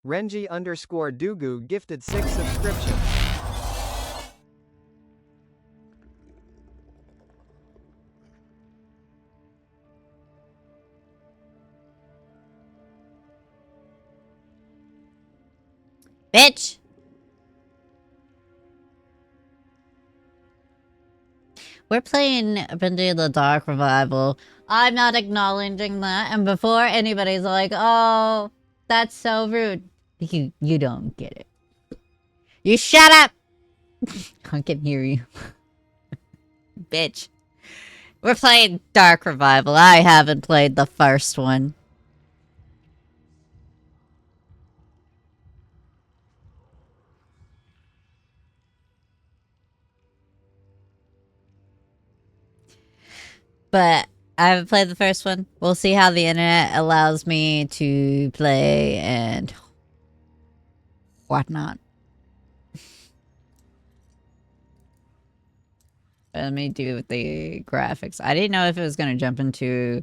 Renji_Dugu gifted 6 subscriptions. Bitch! We're playing Bendy the Dark Revival. I'm not acknowledging that, and before anybody's like, oh, that's so rude. You don't get it. You shut up! I can hear you. Bitch. We're playing Dark Revival. I haven't played the first one. But I haven't played the first one. We'll see how the internet allows me to play and whatnot. Let me do the graphics. I didn't know if it was going to jump into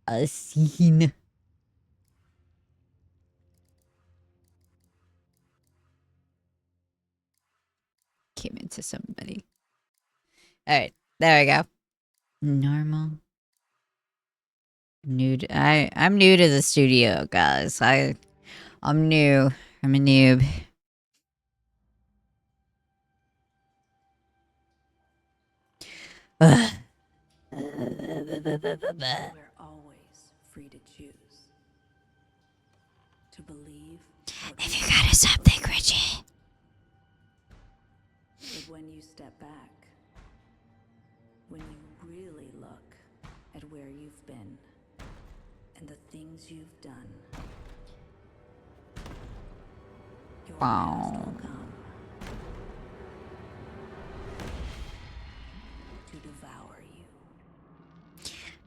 a scene. Came into somebody. Alright, there we go. Normal. I'm new to the studio, guys. I'm new. I'm a noob. We're always free to choose. To believe. If you gotta something, Richie. But when you step back, when you really look at where you've been and the things you've done, your past will come to devour you.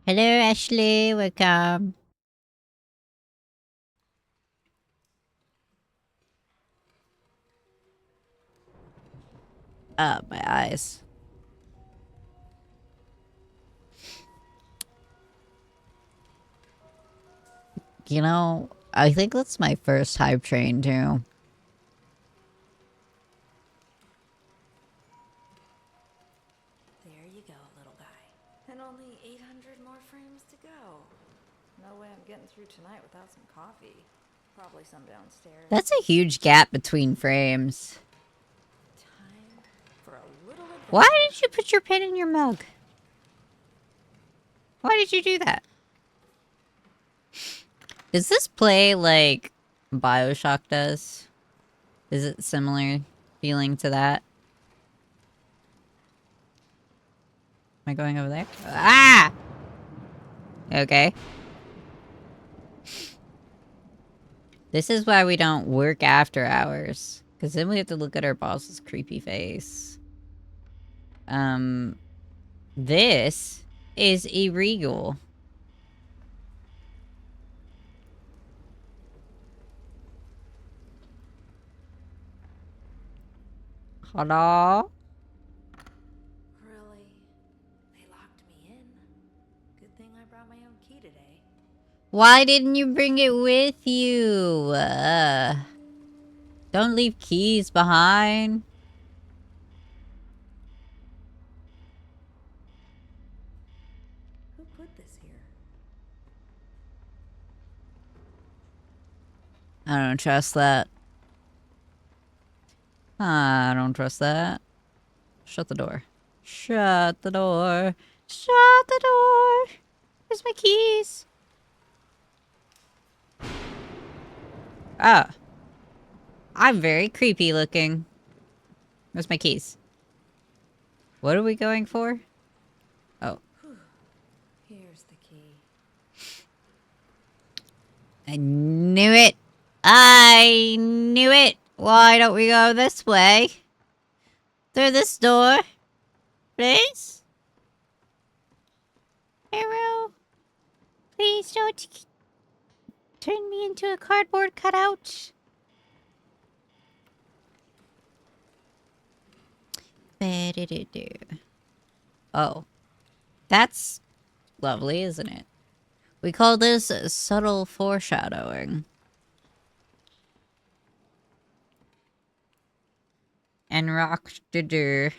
Hello, Ashley. Welcome. Oh, my eyes. You know, I think that's my first hype train, too. There you go, little guy. And only 800 more frames to go. No way I'm getting through tonight without some coffee. Probably some downstairs. That's a huge gap between frames. Time for a little adventure. Why did you put your pen in your mug? Why did you do that? Does this play like BioShock does? Is it similar feeling to that? Am I going over there? Ah! Okay. This is why we don't work after hours. Because then we have to look at our boss's creepy face. This is illegal. Hello? Really? They locked me in. Good thing I brought my own key today. Why didn't you bring it with you? Don't leave keys behind. Who put this here? I don't trust that. I don't trust that. Shut the door. Shut the door. Shut the door. Where's my keys? Ah. I'm very creepy looking. Where's my keys? What are we going for? Oh. Here's the key. I knew it. I knew it. Why don't we go this way? Through this door. Please? Arrow. Please don't turn me into a cardboard cutout. Oh. That's lovely, isn't it? We call this subtle foreshadowing. and rocked the door.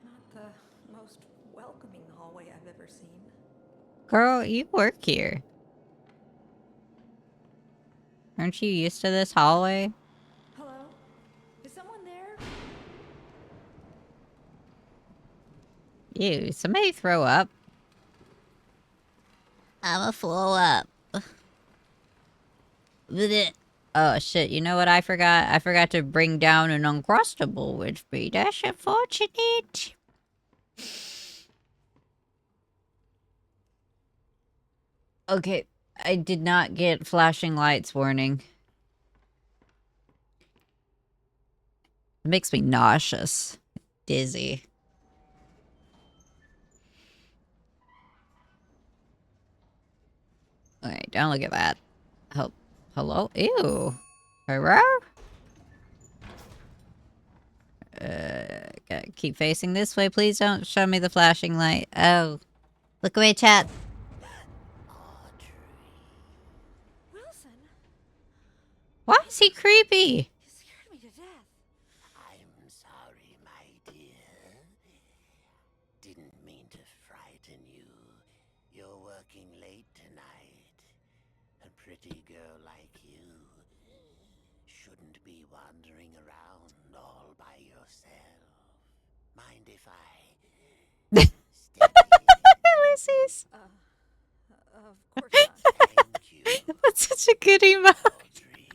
Not the most welcoming hallway I've ever seen. Girl, you work here. Aren't you used to this hallway? Hello? Is someone there? Ew, somebody throw up. I'ma throw up. Blech. Oh shit, you know what I forgot? I forgot to bring down an Uncrustable with me. That's unfortunate. Okay, I did not get flashing lights warning. It makes me nauseous. Dizzy. Okay, don't look at that. Hello? Ew. Hello? Gotta keep facing this way. Please don't show me the flashing light. Oh. Look away, chat. Wilson? Why is he creepy? You scared me to death. I'm sorry, my dear. Didn't mean to frighten you. You're working late tonight. A pretty girl like you shouldn't be wandering around all by yourself. Mind if I step Ulysses. Of course not. Thank you, That's such a good emote. Audrey.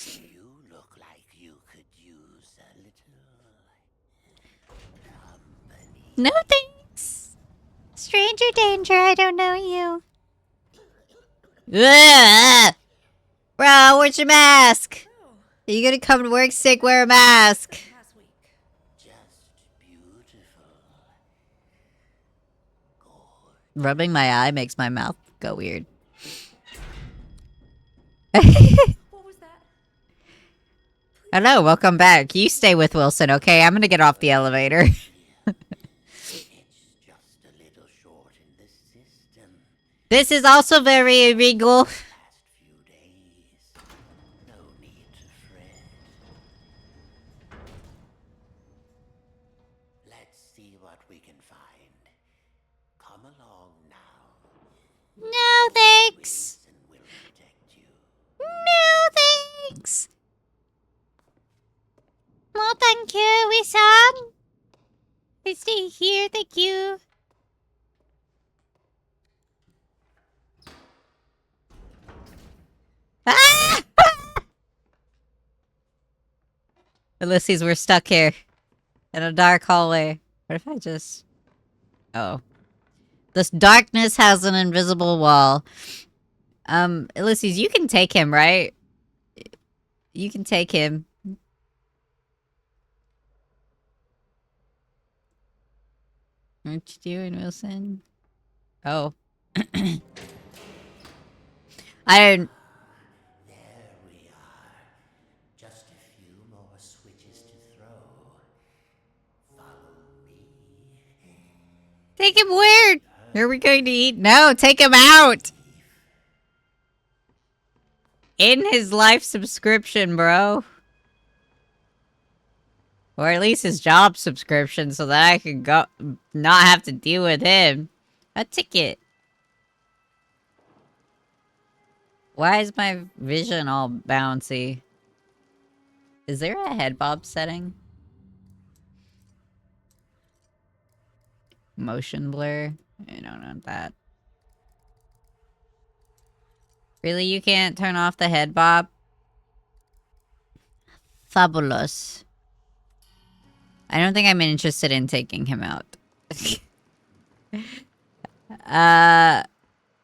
You look like you could use a little company. No thanks. Stranger danger, I don't know you. Ugh. Bro, where's your mask? Oh, Are you gonna come to work sick? Wear a mask. last week. Just beautiful. Gorgeous. Rubbing my eye makes my mouth go weird. What was that? Hello, welcome back. You stay with Wilson, okay? I'm gonna get off the elevator. It's just a little short in the system. This is also very illegal. Last few days. No need to fret. Let's see what we can find. Come along now. No thanks. Wilson will protect you. No thanks. No thank you, Wilson. I stay here, thank you. Ah! Ulysses, we're stuck here. In a dark hallway. What if I just... Oh. This darkness has an invisible wall. Ulysses, you can take him, right? You can take him. What you doing, Wilson? Oh. I don't... There we are. Just a few more switches to throw. Follow me. Take him where? Are we going to eat? No, take him out! In his life subscription, bro. Or at least his job subscription so that I can go... not have to deal with him. A ticket. Why is my vision all bouncy? Is there a head bob setting? Motion blur? I don't know that. Really, you can't turn off the head bob? Fabulous. I don't think I'm interested in taking him out.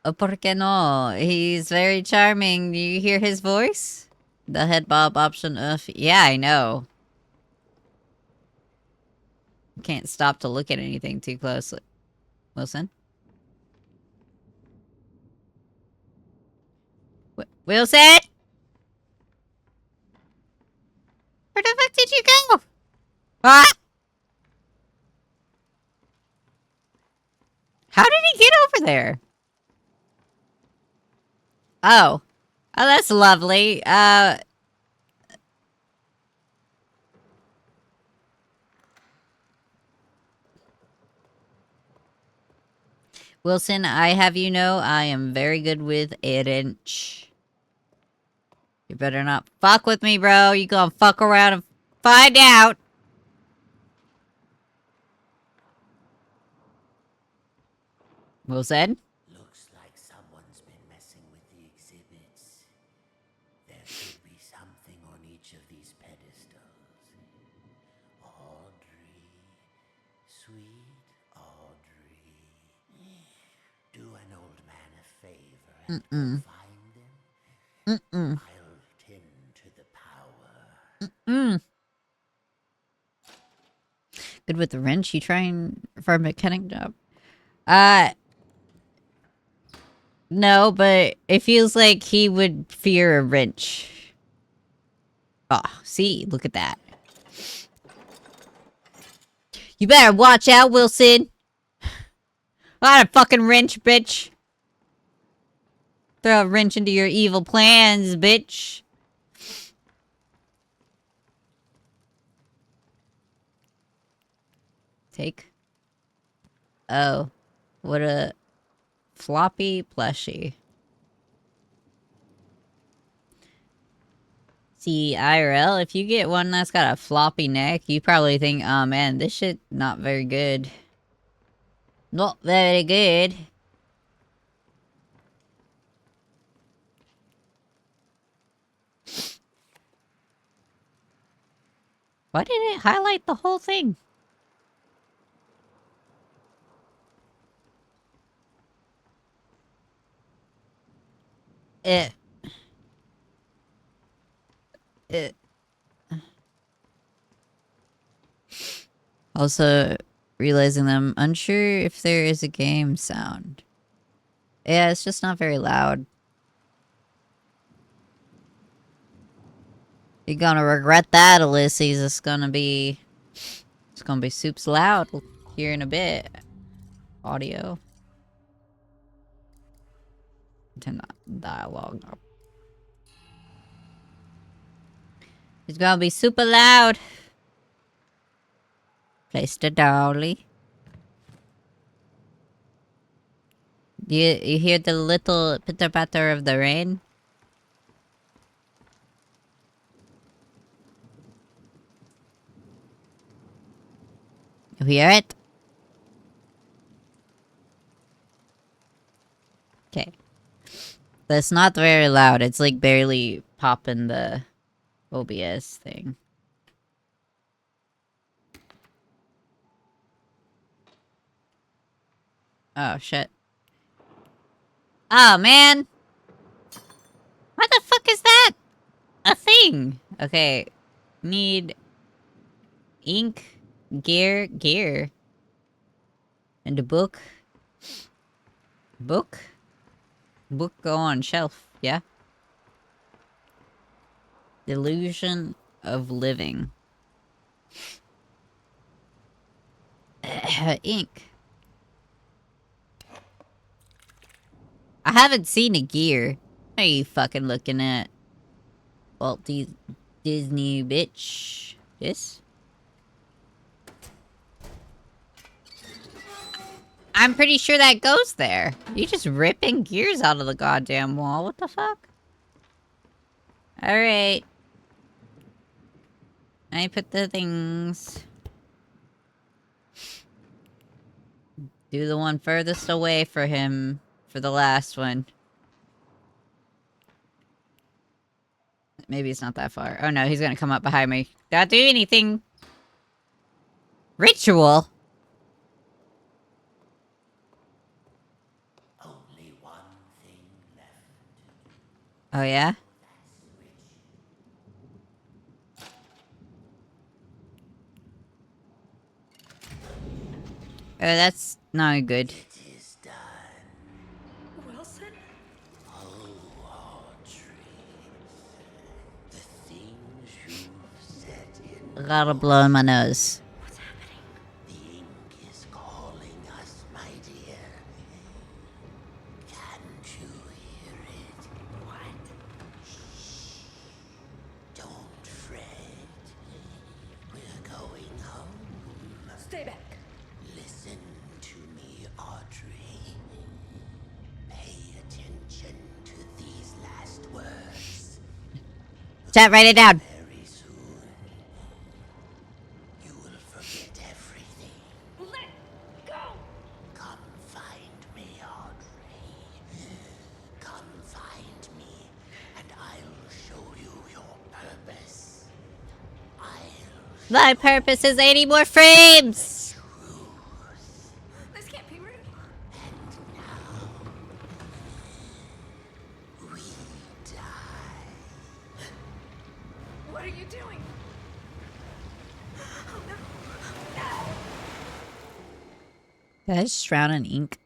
¿Por qué no? He's very charming. Do you hear his voice? The head bob option of... Yeah, I know. Can't stop to look at anything too closely. Wilson? Wilson? Where the fuck did you go? Ah! How did he get over there? Oh. Oh, that's lovely. Wilson, I have you know I am very good with a wrench. You better not fuck with me, bro. You gonna fuck around and find out. Wilson? Looks like someone's been messing with the exhibits. There should be something on each of these pedestals. Audrey, sweet Audrey. Do an old man a favor and go find them. I'll tend to the power. Good with the wrench. You trying for a mechanic job? No, but it feels like he would fear a wrench. Oh, see? Look at that. You better watch out, Wilson. Not a fucking wrench, bitch. Throw a wrench into your evil plans, bitch. Take. Oh. What a floppy plushie. See, IRL, if you get one that's got a floppy neck, you probably think, oh man, this shit not very good. Not very good. Why did it highlight the whole thing? It. Also, realizing that I'm unsure if there is a game sound. Yeah, it's just not very loud. You're gonna regret that, Ulysses. It's gonna be soups loud here in a bit. Audio. Turn that dialogue up. It's gonna be super loud. Place the dolly. You hear the little pitter patter of the rain? You hear it? Okay. That's not very loud. It's like barely popping the OBS thing. Oh, shit. Oh, man! What the fuck is that? A thing! Okay. Need... ink, gear. And a book. Book go on shelf, yeah? Delusion of living. Ink. I haven't seen a gear. What are you fucking looking at? Walt Disney, bitch. This? I'm pretty sure that goes there. You just ripping gears out of the goddamn wall. What the fuck? Alright. I put the things. Do the one furthest away for him for the last one. Maybe it's not that far. Oh no, he's gonna come up behind me. Don't do anything. Ritual? Only one thing left to do. Oh yeah? Oh, that's not good. It is done. Wilson? Oh, Audrey. The things you've set in. Gotta blow my nose. What's happening? The ink is calling us, my dear. Can't you hear it? What? Don't fret. We're going home. Stay back. Listen to me, Audrey. Chat, write it down. Very soon, you will forget everything. Let go! Come find me, Audrey. Come find me, and I'll show you your purpose. My purpose is 80 more frames. This can't be real. We die. What are you doing? Oh no. Did I just drown in ink?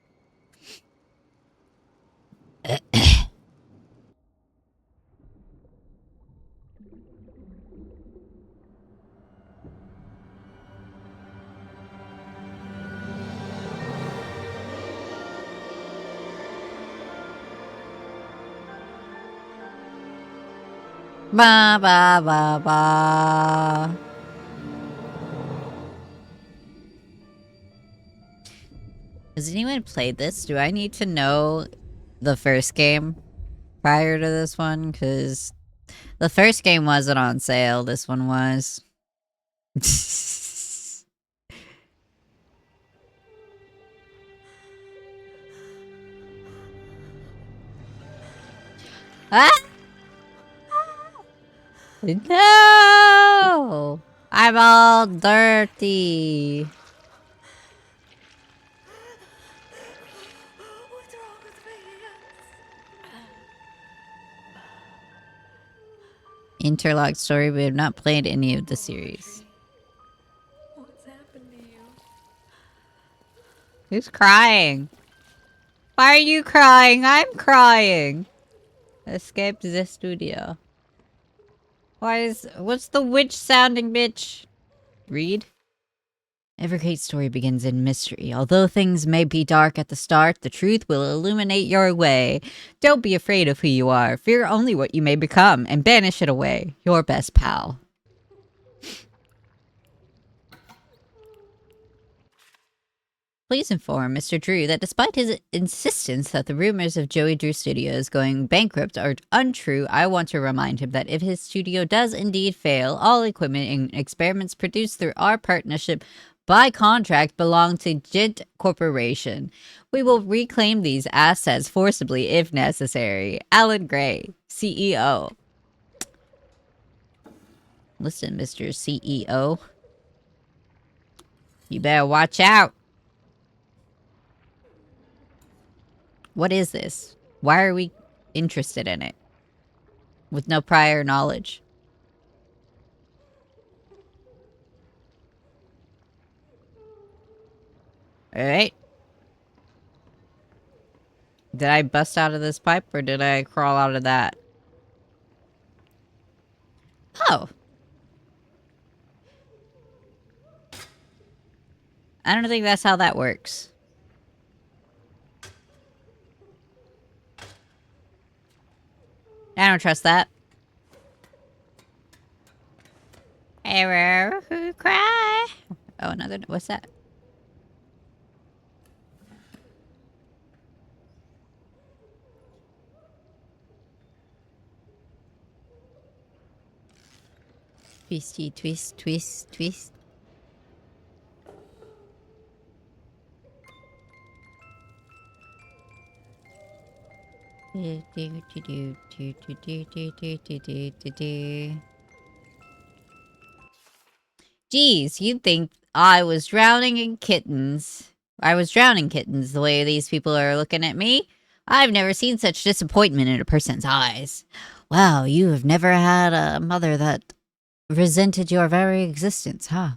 Ba ba ba ba. Has anyone played this? Do I need to know the first game prior to this one? Because the first game wasn't on sale. This one was. Ah! No! I'm all dirty. What's wrong with me? Interlock story. We have not played any of the series. What's happened to you? Who's crying? Why are you crying? I'm crying. Escape the studio. What's the witch sounding bitch? Read. Every great story begins in mystery. Although things may be dark at the start, the truth will illuminate your way. Don't be afraid of who you are. Fear only what you may become, and banish it away. Your best pal. Please inform Mr. Drew that despite his insistence that the rumors of Joey Drew Studios going bankrupt are untrue, I want to remind him that if his studio does indeed fail, all equipment and experiments produced through our partnership by contract belong to Jint Corporation. We will reclaim these assets forcibly if necessary. Alan Gray, CEO. Listen, Mr. CEO. You better watch out. What is this? Why are we interested in it? With no prior knowledge. Alright. Did I bust out of this pipe or did I crawl out of that? Oh. I don't think that's how that works. I don't trust that. Error, who cry? Oh, another. What's that? Twisty, twist, twist, twist. Geez, you'd think I was drowning in kittens. I was drowning kittens the way these people are looking at me. I've never seen such disappointment in a person's eyes. Wow, you have never had a mother that resented your very existence, huh?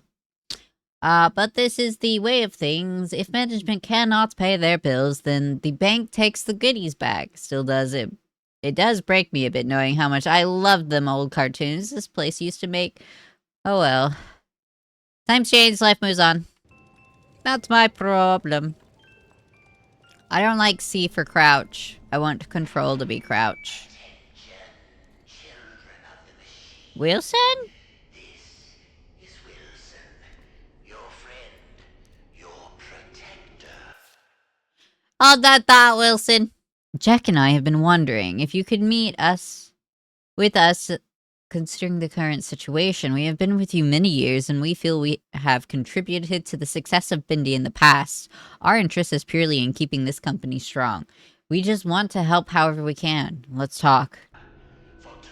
But this is the way of things. If management cannot pay their bills, then the bank takes the goodies back. Still does it. It does break me a bit knowing how much I loved them old cartoons this place used to make. Oh well. Times change, life moves on. That's my problem. I don't like C for crouch. I want control to be crouch. Children of the machine. Wilson? This is Wilson, your friend, your protector. Hold that thought, Wilson. Jack and I have been wondering if you could meet us with us Considering the current situation, we have been with you many years and we feel we have contributed to the success of Bendy in the past. Our interest is purely in keeping this company strong. We just want to help however we can. Let's talk. For 211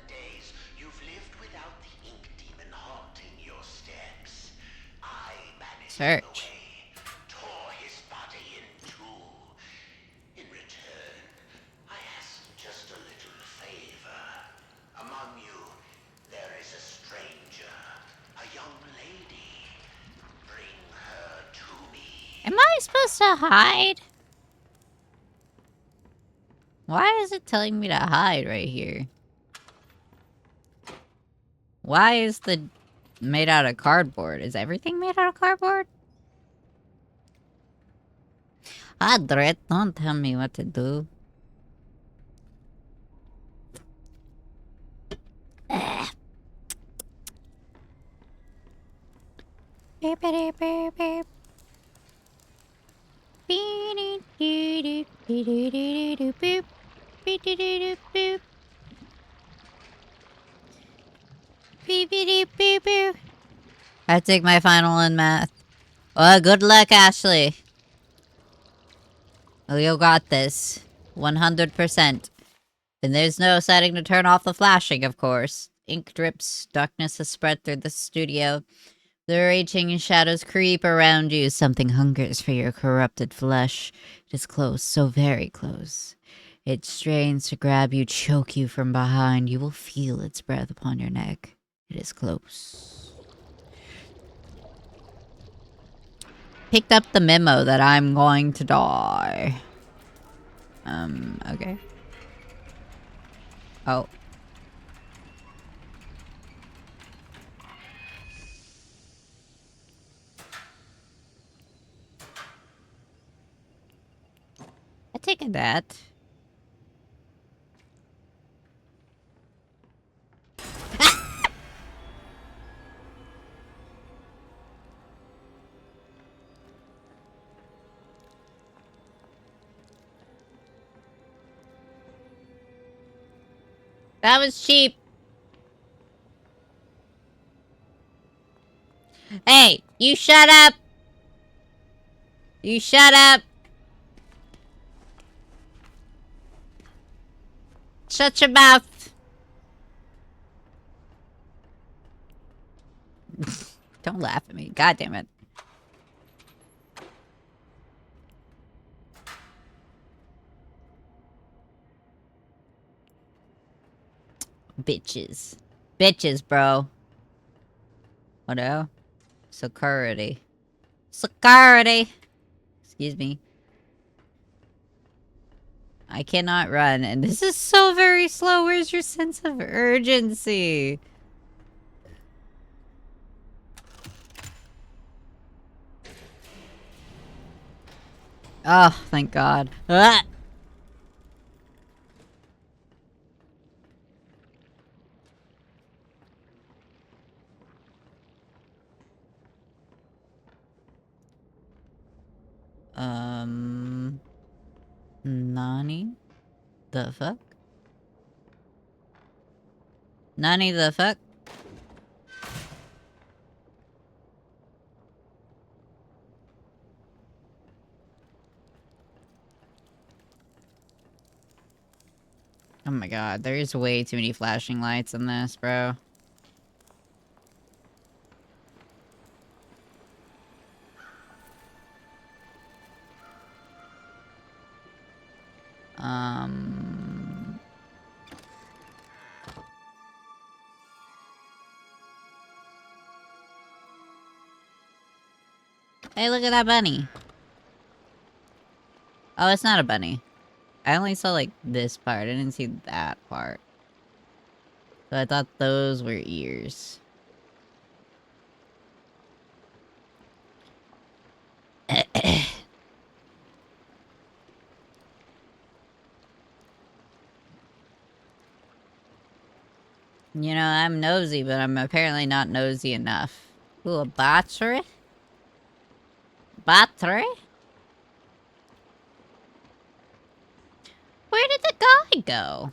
days, you've lived without the ink demon haunting your steps. I banished him Search. away, tore his body in two. In return, I ask just a little favor. Among you, there is a stranger, a young lady. Bring her to me. Am I supposed to hide? Why is it telling me to hide right here? Why is the made out of cardboard? Is everything made out of cardboard? Adret, don't tell me what to do. Beep, beep, beep, beep. Beep, beep, beep, beep, beep, beep, beep, beep. Beep, beep, beep, beep. I take my final in math. Well, good luck, Ashley. Oh, you got this. 100%. And there's no setting to turn off the flashing, of course. Ink drips, darkness has spread through the studio. The raging shadows creep around you. Something hungers for your corrupted flesh. It is close, so very close. It strains to grab you, choke you from behind. You will feel its breath upon your neck. It is close. Picked up the memo that I'm going to die. Okay. Oh. I take that. That was cheap. Hey, you shut up. You shut up. Shut your mouth. Don't laugh at me. God damn it. Bitches. Bitches, bro. What else? Security. Security! Excuse me. I cannot run, and this is so very slow. Where's your sense of urgency? Oh, thank God. Ah! Nani? The fuck? Nani the fuck? Oh my God, there's way too many flashing lights in this, bro. Hey, look at that bunny. Oh, it's not a bunny. I only saw, like, this part. I didn't see that part. So I thought those were ears. You know, I'm nosy, but I'm apparently not nosy enough. Ooh, a battery? Battery? Where did the guy go?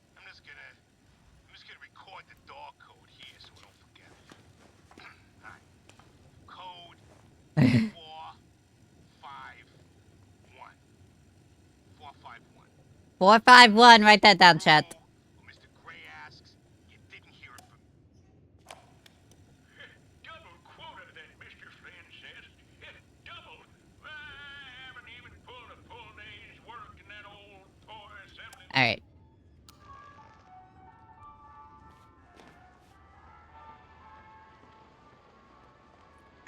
451. 451. 451. Write that down, chat. Mr. Gray asks, you didn't hear it from... Double quota, that Mr. Flynn says. Double. I haven't even pulled a full day's work in that old toy assembly. Alright.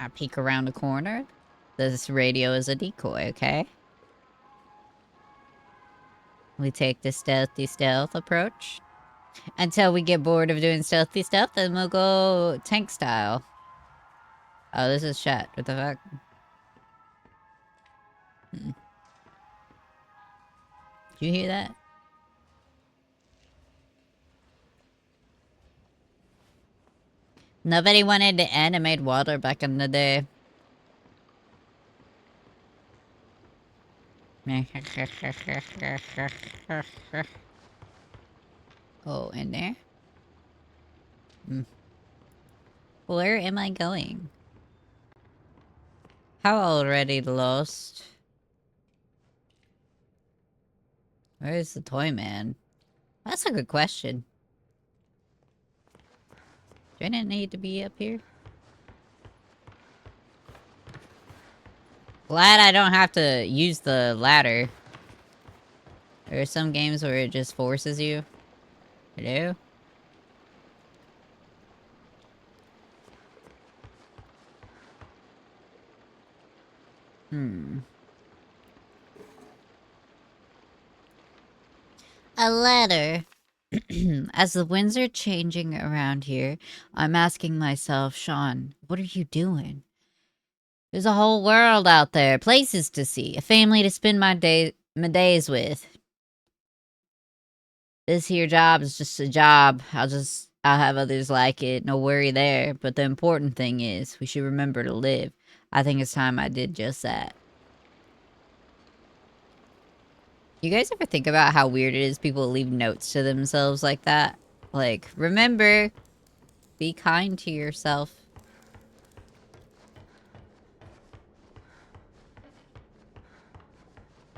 I peek around the corner. This radio is a decoy, okay? We take the stealthy stealth approach. Until we get bored of doing stealthy stealth, then we'll go tank style. Oh, this is chat. What the fuck? Did you hear that? Nobody wanted to animate water back in the day. Oh, in there? Where am I going? How already lost? Where is the toy man? That's a good question. Do I not need to be up here? Glad I don't have to use the ladder. There are some games where it just forces you. Hello? A ladder. As the winds are changing around here, I'm asking myself, Sean, what are you doing? There's a whole world out there, places to see, a family to spend my days with. This here job is just a job. I'll have others like it. No worry there. But the important thing is, we should remember to live. I think it's time I did just that. You guys ever think about how weird it is people leave notes to themselves like that? Like, remember, be kind to yourself.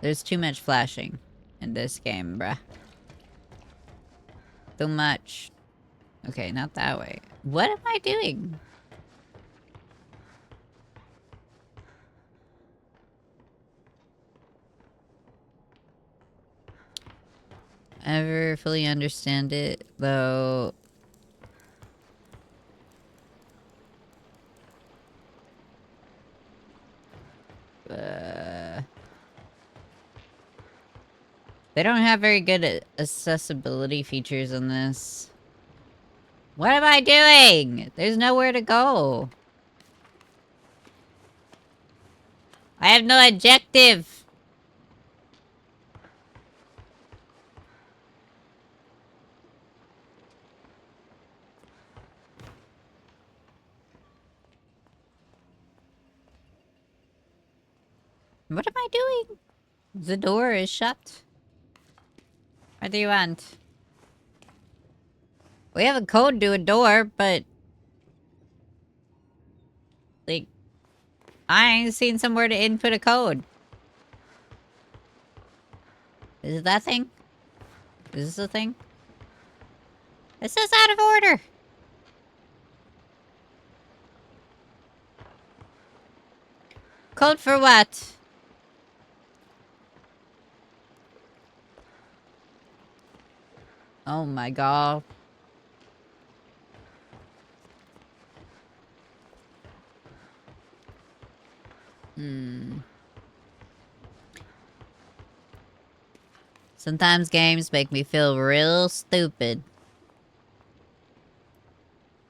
There's too much flashing in this game, bruh. Too much. Okay, not that way. What am I doing? Ever fully understand it, though. They don't have very good accessibility features in this. What am I doing? There's nowhere to go. I have no objective. What am I doing? The door is shut. What do you want? We have a code to a door, but... like... I ain't seen somewhere to input a code. Is it that thing? Is this a thing? This is out of order! Code for what? Oh my god. Sometimes games make me feel real stupid.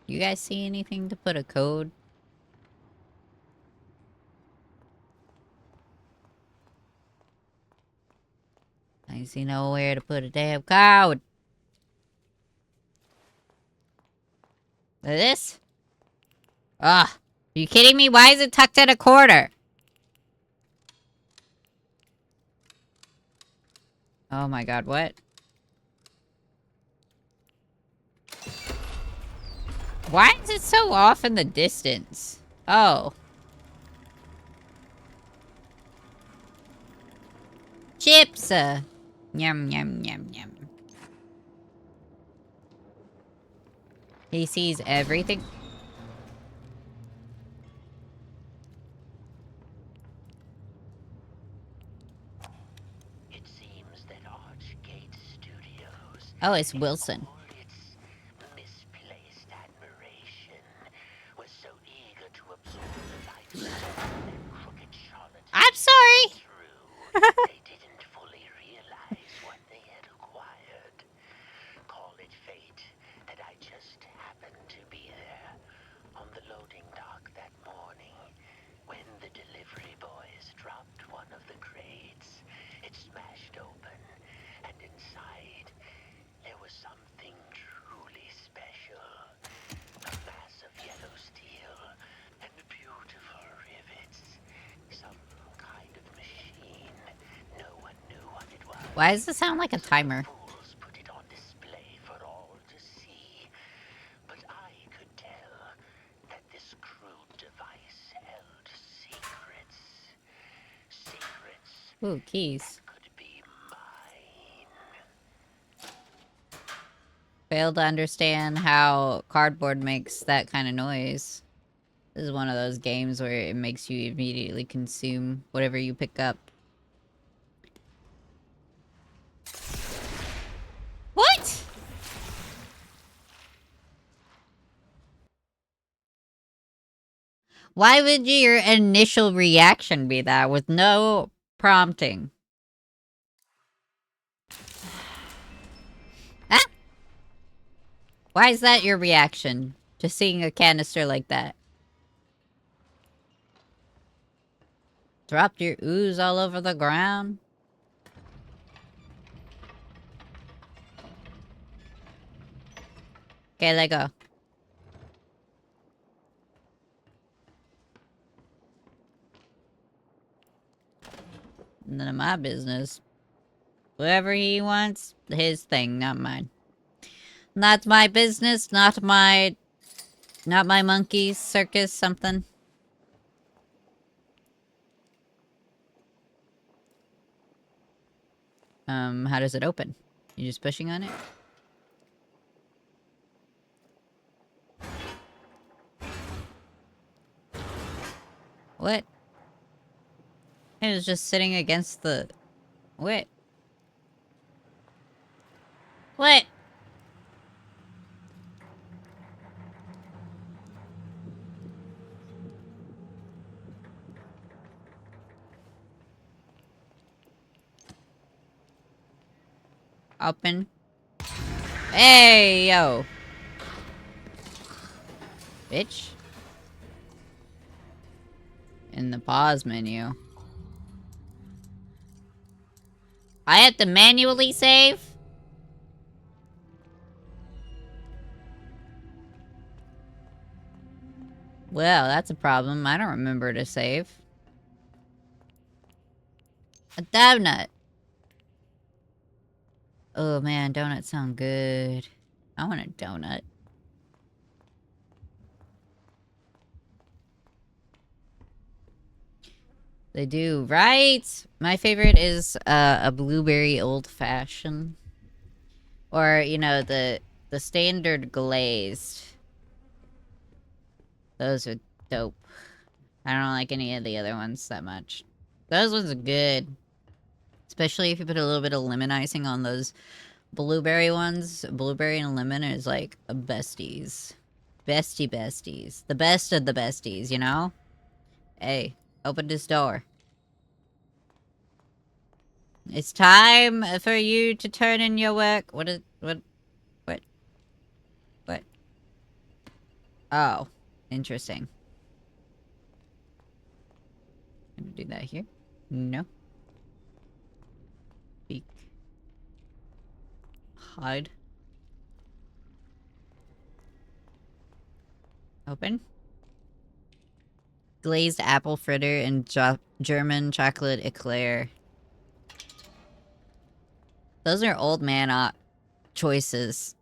You guys see anything to put a code? I see nowhere to put a damn code. This? Ugh. Are you kidding me? Why is it tucked at a corner? Oh my god, what? Why is it so off in the distance? Oh. chips. Yum, yum, yum, yum. He sees everything. It seems that Archgate Studios, Oh, it's in Wilson. all its misplaced admiration, was so eager to absorb the lifestyle and crooked charlatans. I'm sorry. True, they didn't fully realize what they had acquired. Call it fate that I just happened to be there on the loading dock that morning when the delivery boys dropped one of the crates. It smashed open, and inside there was something truly special. A mass of yellow steel and beautiful rivets. Some kind of machine. No one knew what it was. Why does it sound like a timer? Fools put it on display for all to see. But I could tell that this crude device held secrets. Secrets Ooh, keys. that could be mine. Failed to understand how cardboard makes that kind of noise. This is one of those games where it makes you immediately consume whatever you pick up. What? Why would your initial reaction be that with no prompting? Ah! Why is that your reaction to seeing a canister like that? Dropped your ooze all over the ground? Okay, let go. None of my business. Whatever he wants, his thing, not mine. Not my business, not my monkey circus something. How does it open? You just pushing on it? What? It was just sitting against the... What? What? Open. Hey, yo. Bitch. In the pause menu. I have to manually save? Well, that's a problem. I don't remember to save. A donut. Oh man, donuts sound good. I want a donut. They do, right? My favorite is a blueberry old-fashioned. Or, you know, the standard glazed. Those are dope. I don't like any of the other ones that much. Those ones are good. Especially if you put a little bit of lemon icing on those blueberry ones. Blueberry and lemon is like a besties. Bestie besties. The best of the besties, you know? Hey, open this door. It's time for you to turn in your work. What? Oh, interesting. Can I do that here? No. Speak. Hide. Open. Glazed apple fritter and German chocolate eclair. Those are old man choices.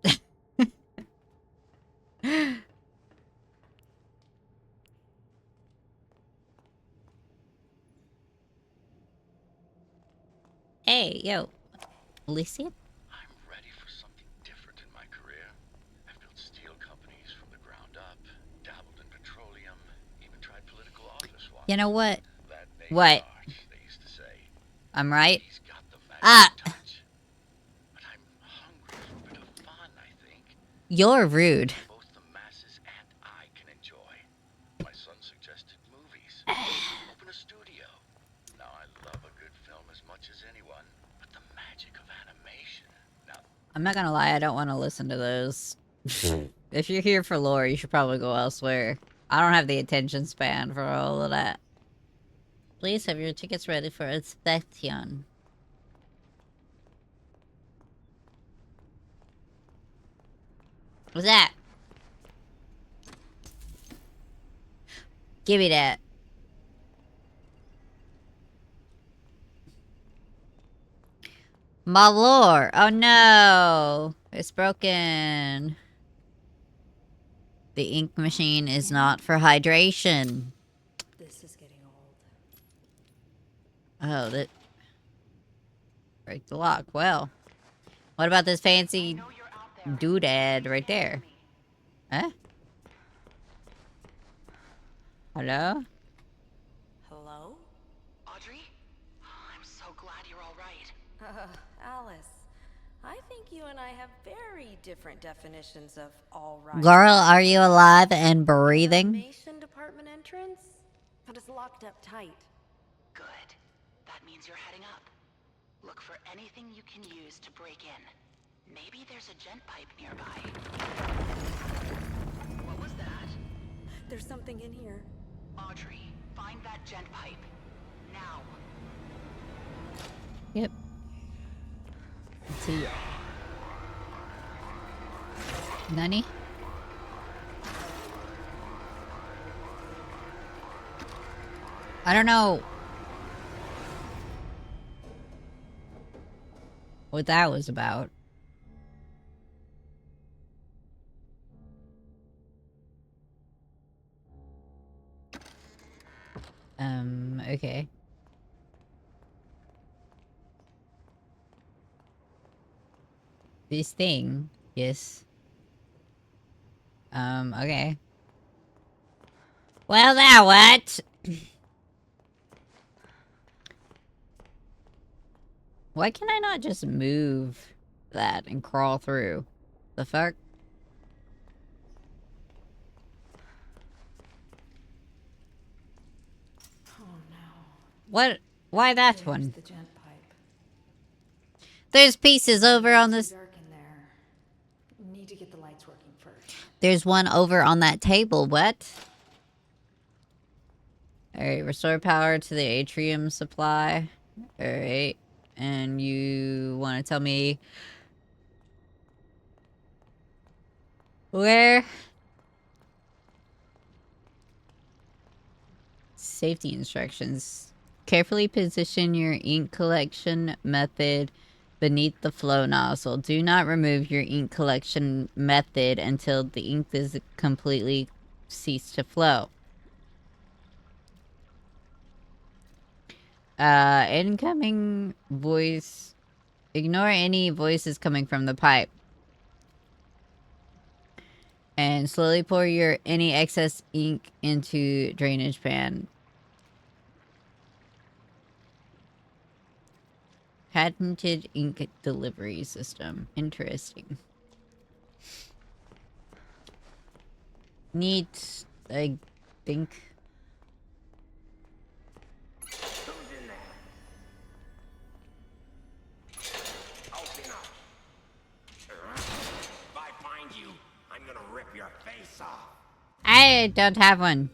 Hey. Hey, yo. Listen? I'm ready for something different in my career. I've built steel companies from the ground up, dabbled in petroleum, even tried political office once. You know what? That What? art, they used to say. I'm right? He's got the Ah! magic touch. But I'm hungry for a bit of fun, I think. You're rude. Both the masses and I can enjoy. My son suggested movies. Open a studio. Now, I love a good film as much as anyone, but the magic of animation. Now, I'm not gonna lie, I don't want to listen to those. If you're here for lore, you should probably go elsewhere. I don't have the attention span for all of that. Please have your tickets ready for inspection. What's that? Give me that. My lore! Oh no! It's broken. The ink machine is not for hydration. This is getting old. Oh, that... Break the lock. Well. What about this fancy doodad right there? Huh? Hello? Hello? Audrey? I'm so glad you're all right. Alice. I think you and I have very different definitions of all right. Girl, are you alive and breathing? Animation department entrance? But it's locked up tight. Good. That means you're heading up. Look for anything you can use to break in. Maybe there's a gent pipe nearby. What was that? There's something in here. Audrey, find that gent pipe. Now. Yep. Let's see. Nani? I don't know what that was about. Okay. This thing, yes. Okay. Well, now what? Why can I not just move that and crawl through? The fuck? Oh no. What? Why that There's one? the gent pipe. There's pieces over on It's this. too dark in there. Need to get the lights working first. There's one over on that table. What? Alright, restore power to the atrium supply. Alright. And you want to tell me where? Safety instructions. Carefully position your ink collection method beneath the flow nozzle. Do not remove your ink collection method until the ink is completely ceased to flow. Incoming voice. Ignore any voices coming from the pipe. And slowly pour your any excess ink into drainage pan. Patented ink delivery system. Interesting. Neat, I think. Open up. If I find you, I'm gonna rip your face off. I don't have one.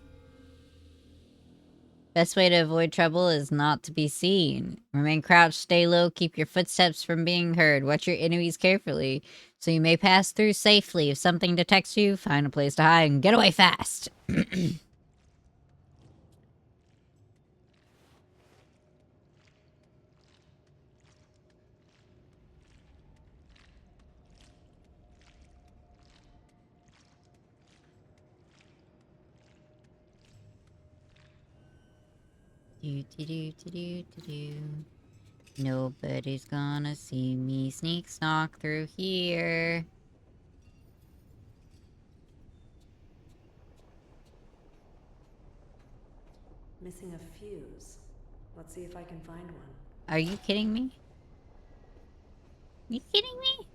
Best way to avoid trouble is not to be seen. Remain crouched, stay low, keep your footsteps from being heard. Watch your enemies carefully, so you may pass through safely. If something detects you, find a place to hide and get away fast. Do do do do do do do. Nobody's gonna see me sneak stalk through here. Missing a fuse. Let's see if I can find one. Are you kidding me? You kidding me?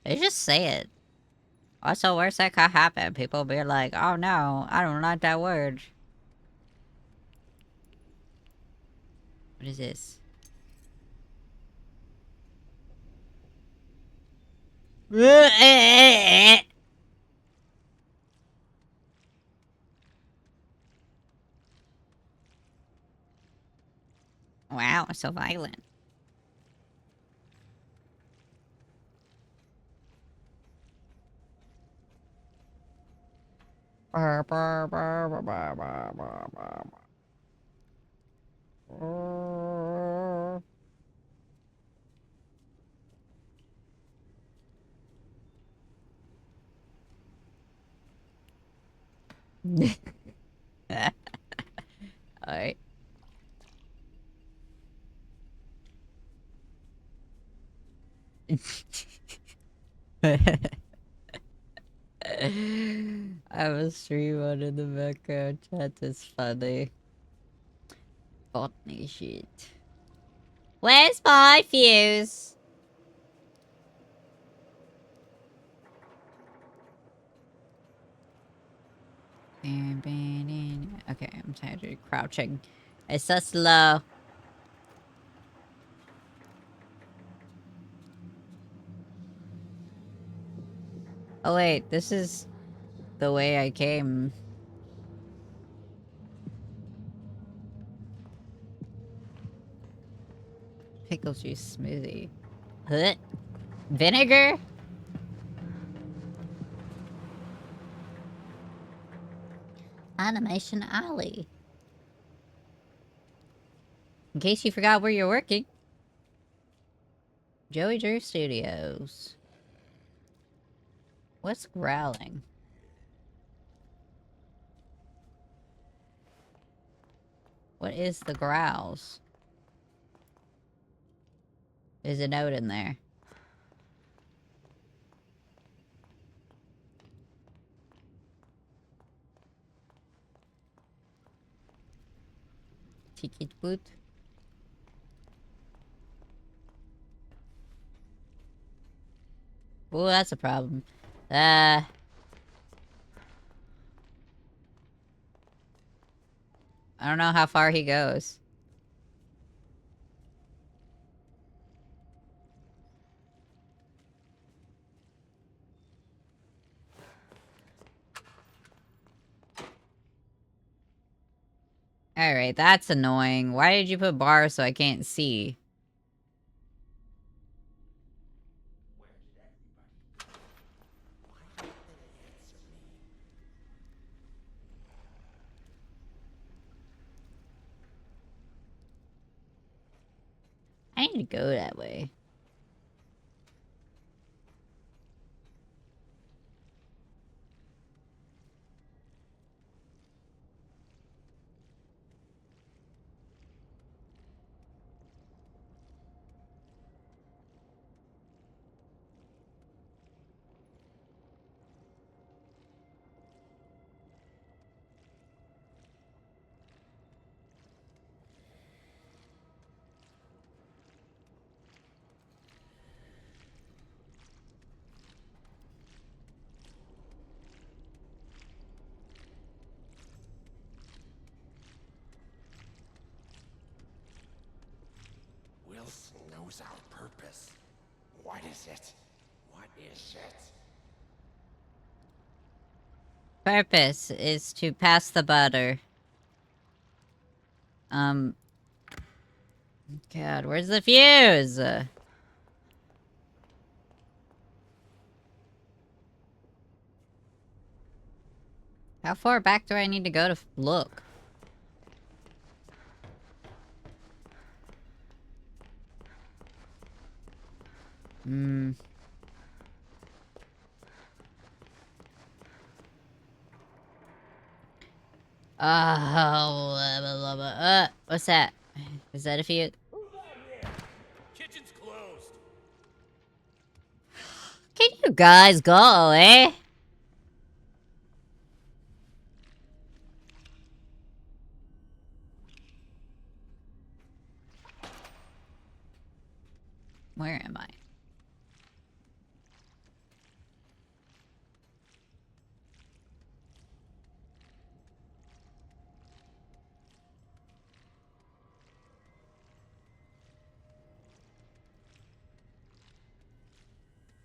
They just say it. What's the worst that could happen? People be like, oh no, I don't like that word. What is this? Wow, so violent. Alright. I have a stream on in the background. Chat is funny. Botany shit. Where's my fuse? Okay, I'm tired of crouching. It's so slow. Oh wait, this is the way I came. Pickle juice smoothie. Huh? Vinegar? Animation Alley. In case you forgot where you're working. Joey Drew Studios. What's growling? What is the growls? There's a note in there. Ticket boot. Oh, that's a problem. I don't know how far he goes. Alright, that's annoying. Why did you put bars so I can't see? I need to go that way. Wilson knows our purpose. What is it? What is it? Purpose is to pass the butter. God, where's the fuse? How far back do I need to go to look? Hmm. Oh, blah, blah, blah. What's that? Is that a few? Kitchen's closed. Can you guys go, eh? Where am I?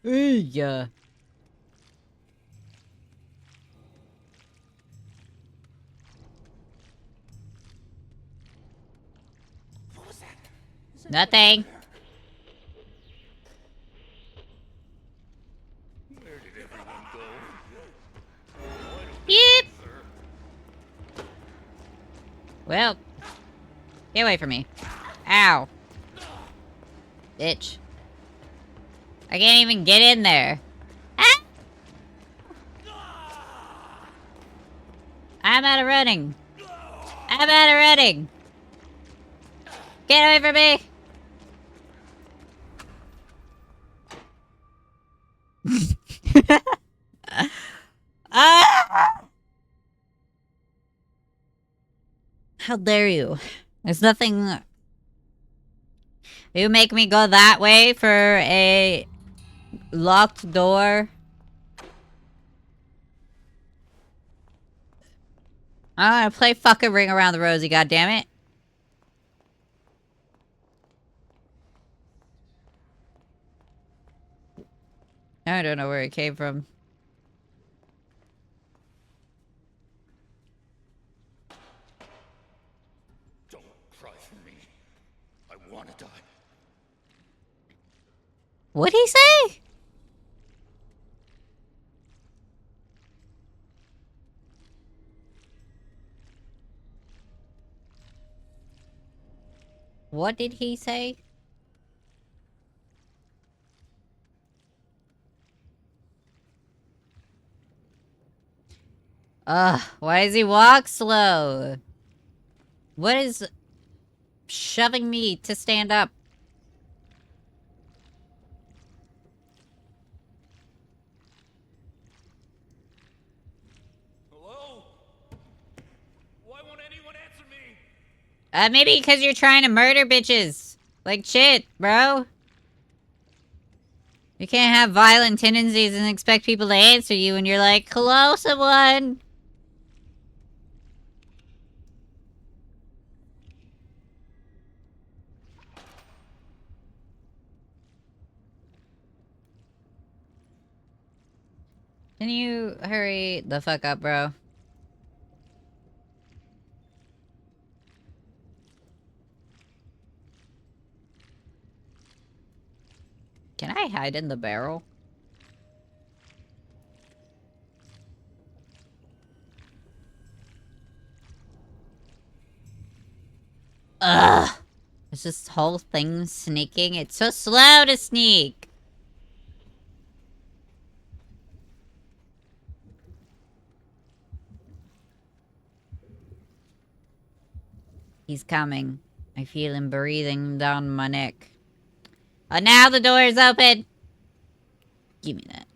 Yeah. What was that? Nothing. Where did everyone go? Yep. Well, get away from me. Ow. Bitch. I can't even get in there. Ah! I'm out of running. I'm out of running. Get away from me. Ah! How dare you? There's nothing... You make me go that way for a locked door? I'm gonna play fucking Ring Around the Rosie, goddammit. I don't know where it came from. Don't cry for me. I want to die. What'd he say? What did he say? Ugh, why does he walk slow? What is shoving me to stand up? Hello? Why won't anyone answer me? Maybe because you're trying to murder bitches. Like shit, bro. You can't have violent tendencies and expect people to answer you when you're like, hello, someone. Can you hurry the fuck up, bro? Can I hide in the barrel? Ugh! Is this whole thing sneaking? It's so slow to sneak! He's coming. I feel him breathing down my neck. Oh, now the door is open! Give me that.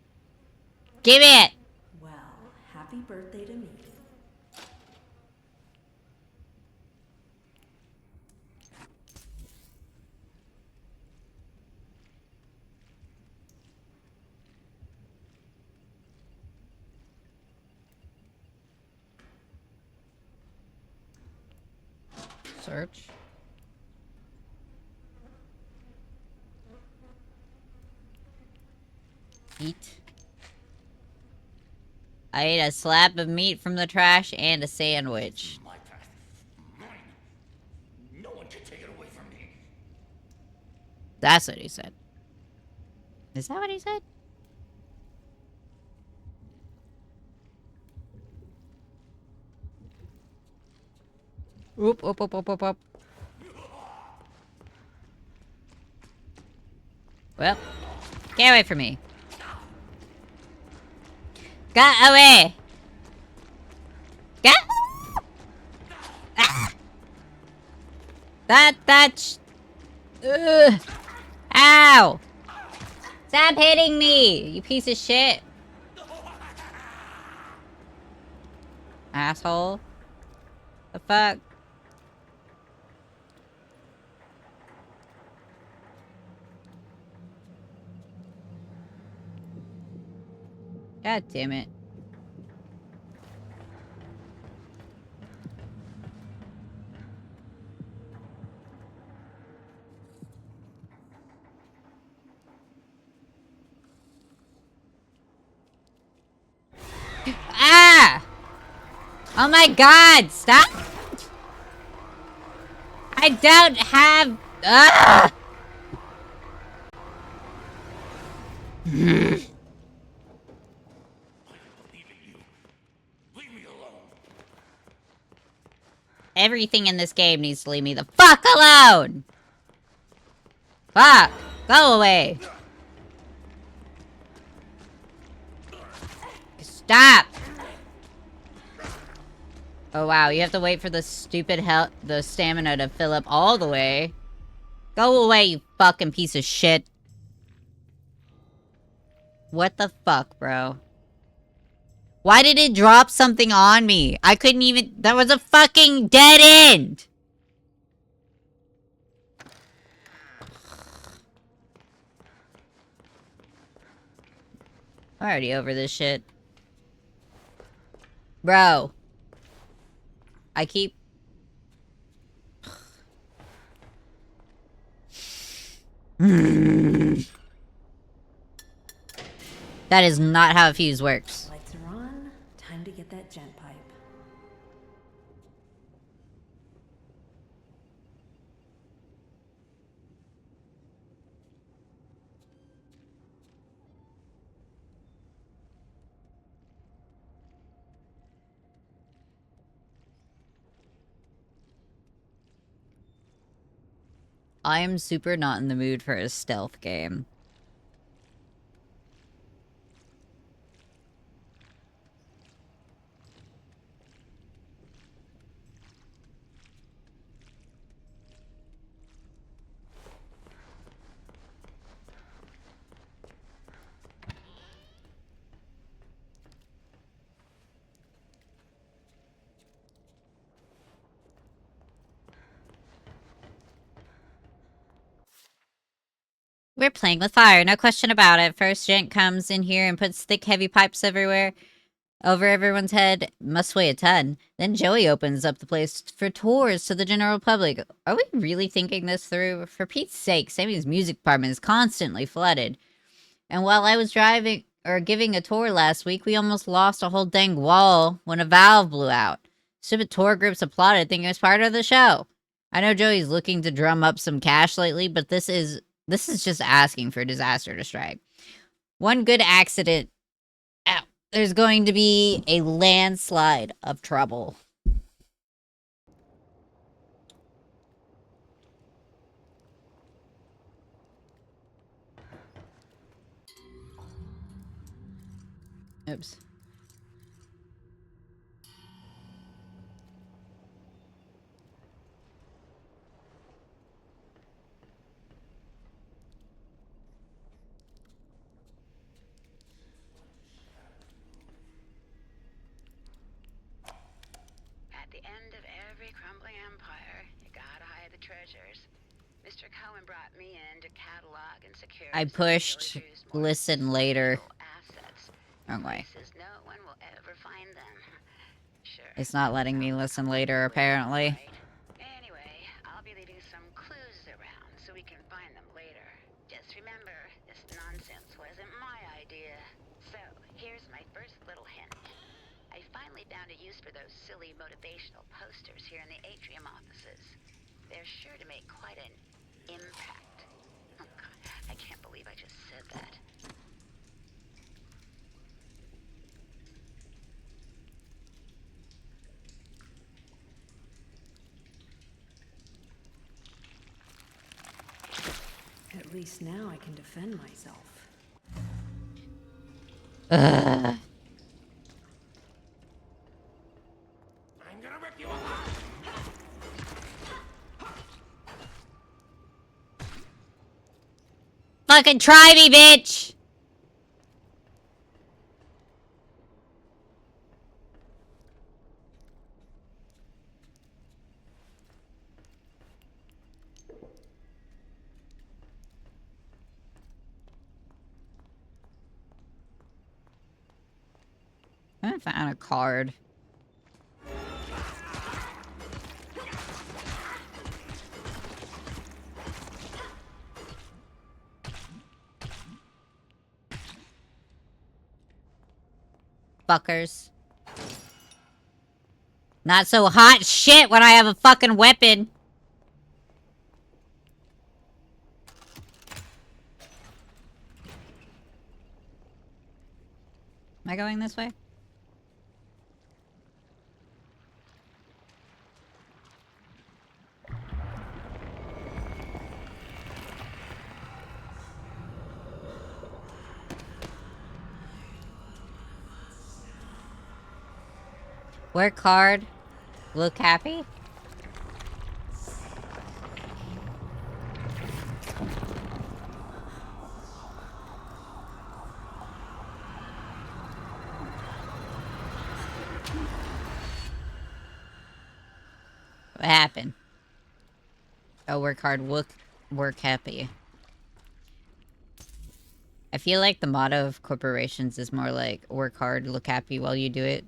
Give me it! Well, happy birthday to me. Search. Eat. I ate a slab of meat from the trash and a sandwich. My path. Mine. No one can take it away from me. That's what he said. Is that what he said? Oop, oop, oop, oop, oop, oop. Well, Get away from me. Get away. Get. Ah. That's. Ugh. Ow. Stop hitting me, you piece of shit. Asshole. The fuck? God damn it. Ah! Oh my god, stop! I don't have... Ah! Everything in this game needs to leave me the fuck alone! Fuck! Go away! Stop! Oh wow, you have to wait for the stupid the stamina to fill up all the way. Go away, you fucking piece of shit. What the fuck, bro? Why did it drop something on me? I couldn't even... That was a fucking dead end! I'm already over this shit. Bro. I keep... That is not how a fuse works. Lights are on. Time to get that gent pipe. I am super not in the mood for a stealth game. We're playing with fire, no question about it. First gent comes in here and puts thick, heavy pipes everywhere, over everyone's head. Must weigh a ton. Then Joey opens up the place for tours to the general public. Are we really thinking this through? For Pete's sake, Sammy's music department is constantly flooded. And while I was driving, or giving a tour last week, we almost lost a whole dang wall when a valve blew out. Stupid tour groups applauded, thinking it was part of the show. I know Joey's looking to drum up some cash lately, but this is just asking for disaster to strike. One good accident. Ow. There's going to be a landslide of trouble. Oops. At the end of every crumbling empire, you gotta hide the treasures. Mr. Cohen brought me in to catalog and secure. I pushed listen later. Assets. Wrong way. No one will ever find them. Sure. It's not letting me listen later, apparently. Anyway, I'll be leaving some clues around so we can find them later. Just remember, this nonsense wasn't my idea. So, here's my first little hint. I finally found a use for those silly motivational posters here in the atrium offices. They're sure to make quite an impact. Oh God, I can't believe I just said that. At least now I can defend myself. Ugh. I'm gonna rip you apart. Fucking try me, bitch! I found a card. Fuckers. Not so hot shit when I have a fucking weapon. Am I going this way? Work hard. Look happy. What happened? Oh, work hard, work happy. I feel like the motto of corporations is more like, work hard, look happy while you do it.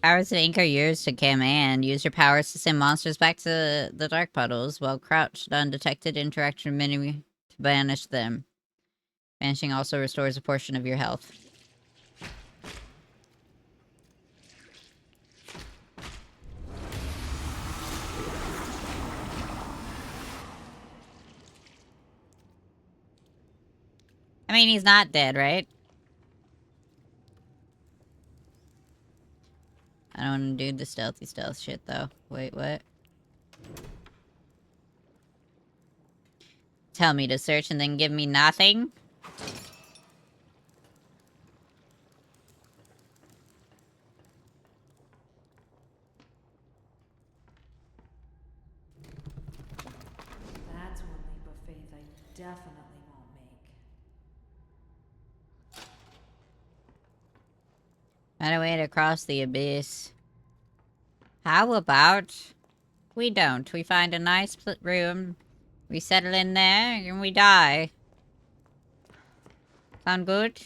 Powers of ink are yours to command. Use your powers to send monsters back to the dark puddles while crouched. Undetected interaction with enemy to banish them. Banishing also restores a portion of your health. I mean, he's not dead, right? I don't want to do the stealthy stealth shit, though. Wait, what? Tell me to search and then give me nothing? That's one leap of faith I definitely won't make. Find a way to cross the abyss. How about... we don't. We find a nice room. We settle in there, and we die. Sound good?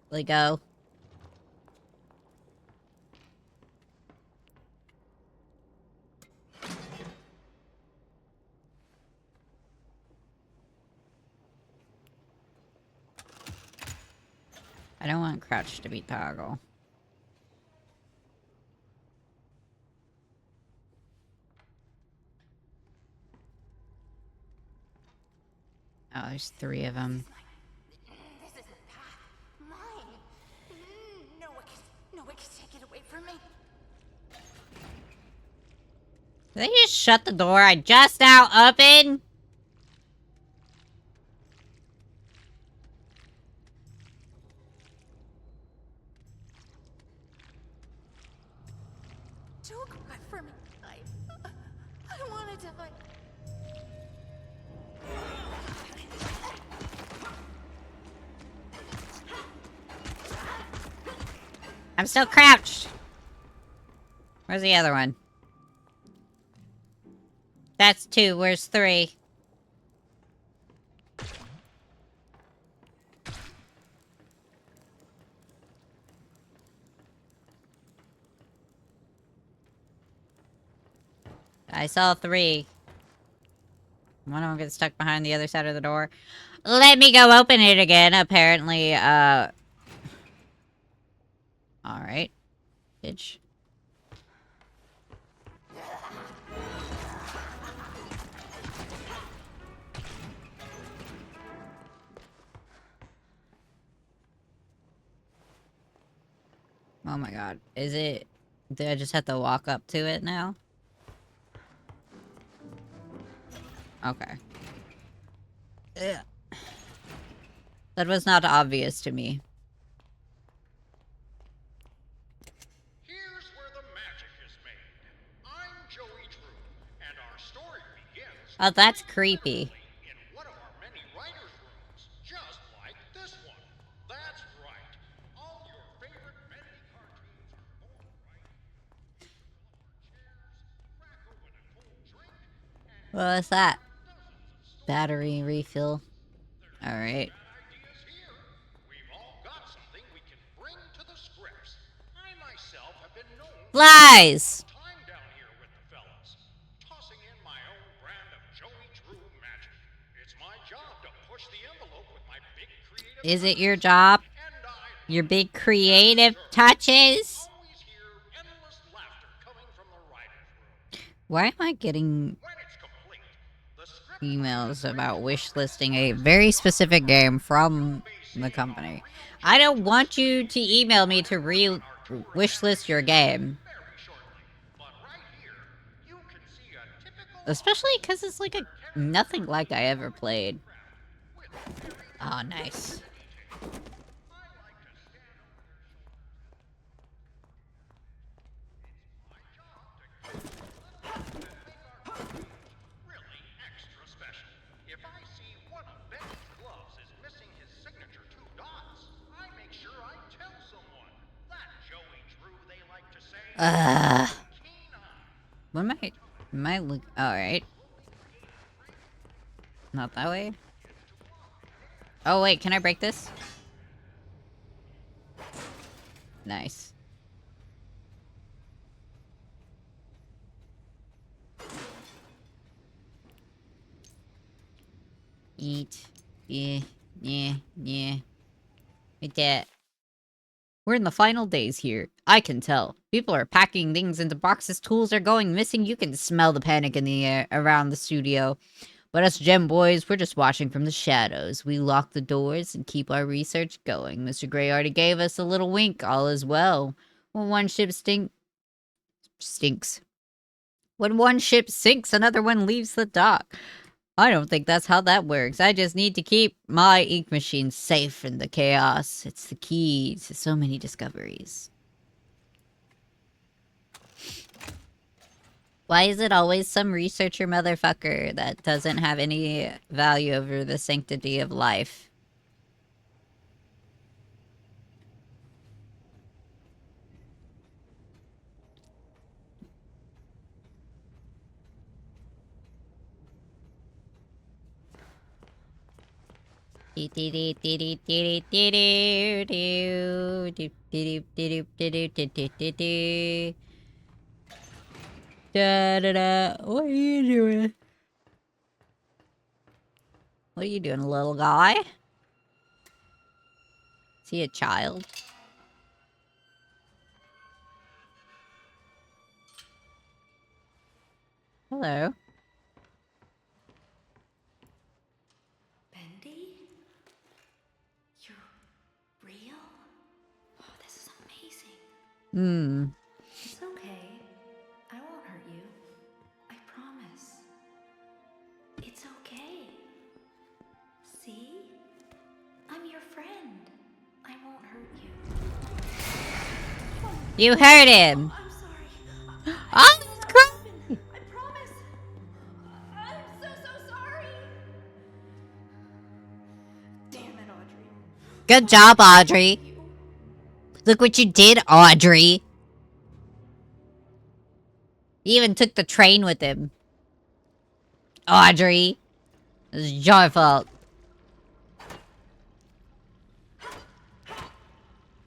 Let go. I don't want crouch to be toggle. Oh, there's 3 of them. This isn't that. Mine. No one can take it away from me. Did they just shut the door I just now opened? Don't cry for me. I want to die. I'm still crouched. Where's the other one? That's 2. Where's 3? I saw 3. One of them gets stuck behind the other side of the door. Let me go open it again, apparently, Alright. Bitch. Oh my god. Is it... Do I just have to walk up to it now? Okay. Ugh. That was not obvious to me. Here's where the magic is made. I'm Joey Drew, and our story begins Oh, that's creepy. in one of our many writers' rooms, just like this one. That's right. All your favorite Bendy cartoons are born right here. Crack open a cold drink, and What was that? dozens of Battery refill. Alright. ideas here. We've all got something we can bring to the scripts. I myself have been known Flies! time down here with the fellas, tossing in my own brand of Joey Drew magic. It's my job to push the envelope with my big creative Is it your job? and I Your big creative touches? always hear endless laughter coming from the writer's room. Why am I getting When it's complete, the script emails about wish listing a very specific game from the company? I don't want you to email me to wish list your game. very shortly. But right here, you can see a typical Especially because it's like nothing like I ever played. Oh, nice. really extra special. If I see one of Bendy's gloves is missing his signature 2 dots, I make sure I tell someone. That Joey Drew, they like to say, keen eye. What am I look? Alright. Not that way? Oh, wait, can I break this? Nice. Eat. Yeah. With that. We're in the final days here. I can tell. People are packing things into boxes, tools are going missing. You can smell the panic in the air around the studio. But us gem boys, we're just watching from the shadows. We lock the doors and keep our research going. Mr. Gray already gave us a little wink. All is well. When one ship stinks. When one ship sinks, another one leaves the dock. I don't think that's how that works. I just need to keep my ink machine safe in the chaos. It's the key to so many discoveries. Why is it always some researcher motherfucker that doesn't have any value over the sanctity of life? Da da da. What are you doing? What are you doing, little guy? Is he a child? Hello. Bendy? You're real? Oh, this is amazing. It's okay. I won't hurt you. I promise. It's okay. See? I'm your friend. I won't hurt you. You hurt him. I'm sorry. Oh, he's crying. I promise. I'm so sorry. Damn it, Audrey. Good job, Audrey. Look what you did, Audrey. He even took the train with him. Audrey. This is your fault.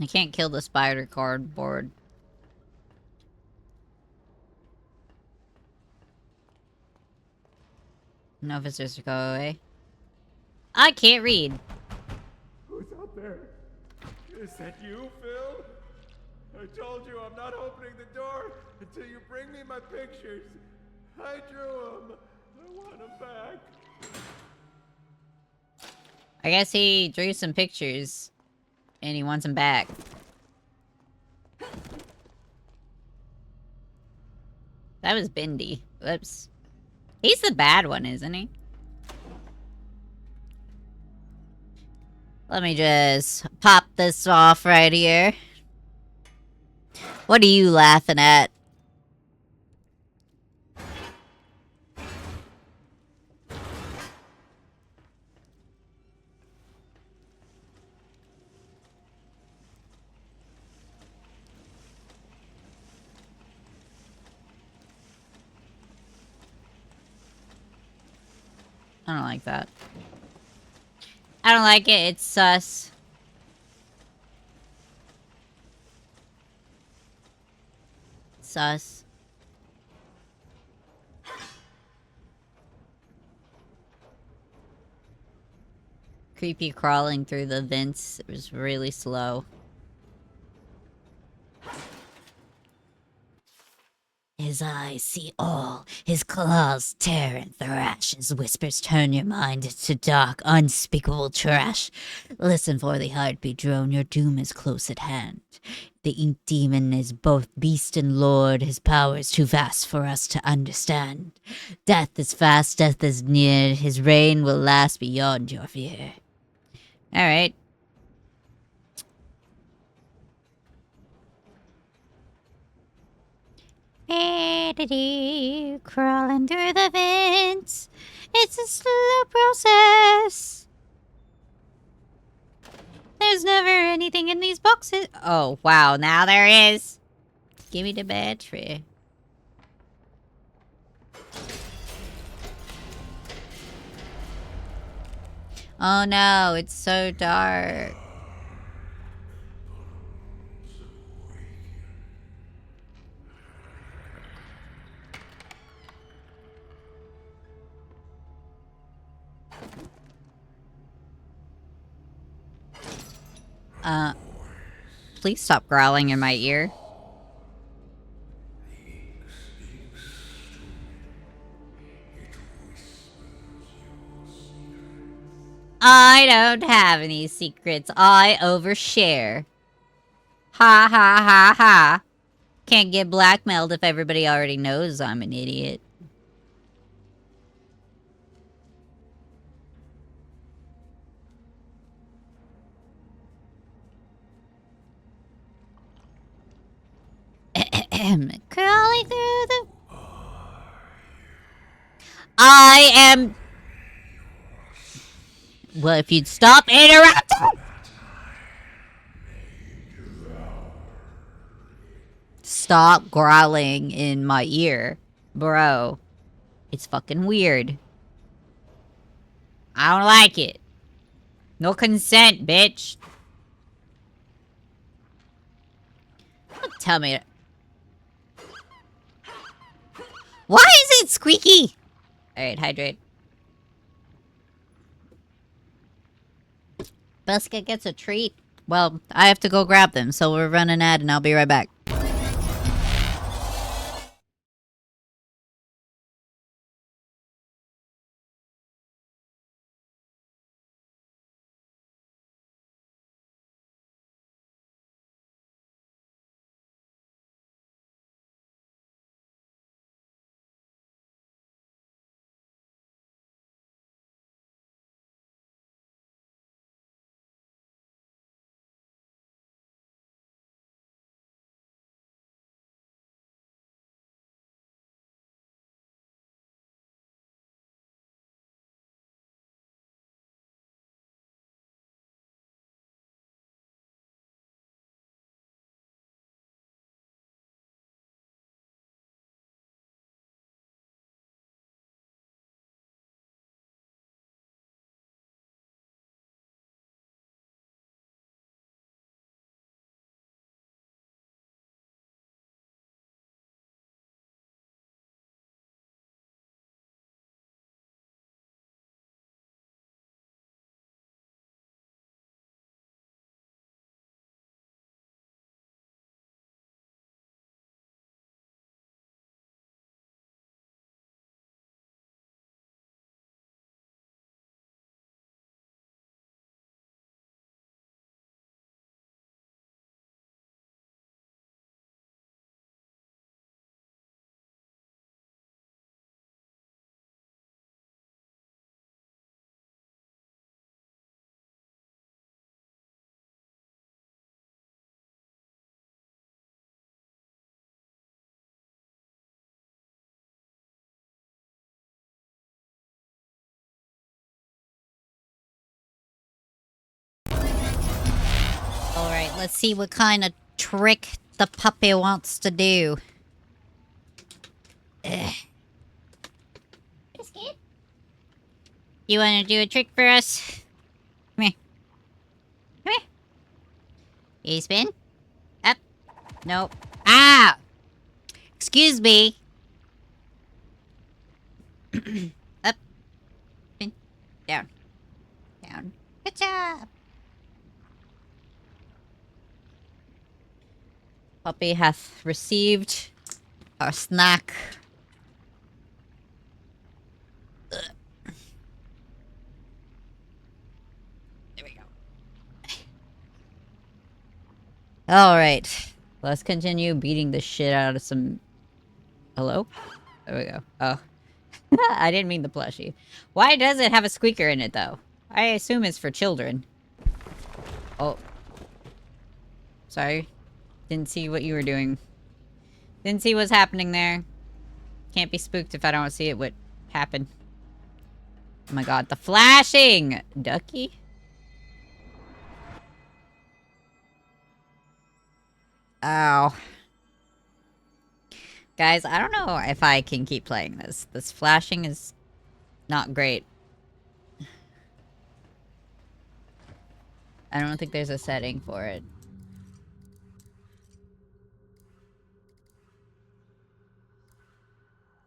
I can't kill the spider cardboard. No visitors to go away. I can't read. Who's out there? Is that you, Phil? I told you I'm not opening the door until you bring me my pictures. I drew them. I want them back. I guess he drew some pictures. And he wants them back. That was Bendy. Whoops. He's the bad one, isn't he? Let me just pop this off right here. What are you laughing at? I don't like that. I don't like it. It's sus. Sus. Creepy crawling through the vents. It was really slow. His eyes see all, his claws tear and thrash, his whispers turn your mind to dark, unspeakable trash. Listen for the heartbeat drone, your doom is close at hand. The ink demon is both beast and lord, his power is too vast for us to understand. Death is fast, death is near, his reign will last beyond your fear. Alright. Crawling through the vents. It's a slow process. There's never anything in these boxes. Oh, wow. Now there is. Give me the battery. Oh, no. It's so dark. Please stop growling in my ear. I don't have any secrets. I overshare. Ha ha ha ha. Can't get blackmailed if everybody already knows I'm an idiot. Crawling through the... I am... Well, if you'd stop interrupting! Stop growling in my ear. Bro. It's fucking weird. I don't like it. No consent, bitch. Don't tell me... Why is it squeaky? Alright, hydrate. Buska gets a treat. Well, I have to go grab them, so we're running an ad and I'll be right back. Let's see what kind of trick the puppy wants to do. Ugh. Biscuit? You want to do a trick for us? Come here. Come here. You spin? Up. Nope. Ah! Excuse me. Up. Spin. Down. Down. Good job. Puppy hath received our snack. Ugh. There we go. Alright. Let's continue beating the shit out of some... Hello? There we go. Oh. I didn't mean the plushie. Why does it have a squeaker in it, though? I assume it's for children. Oh. Sorry. Didn't see what you were doing. Didn't see what's happening there. Can't be spooked if I don't see it what happened. Oh my god, the flashing! Ducky? Ow. Guys, I don't know if I can keep playing this. This flashing is not great. I don't think there's a setting for it.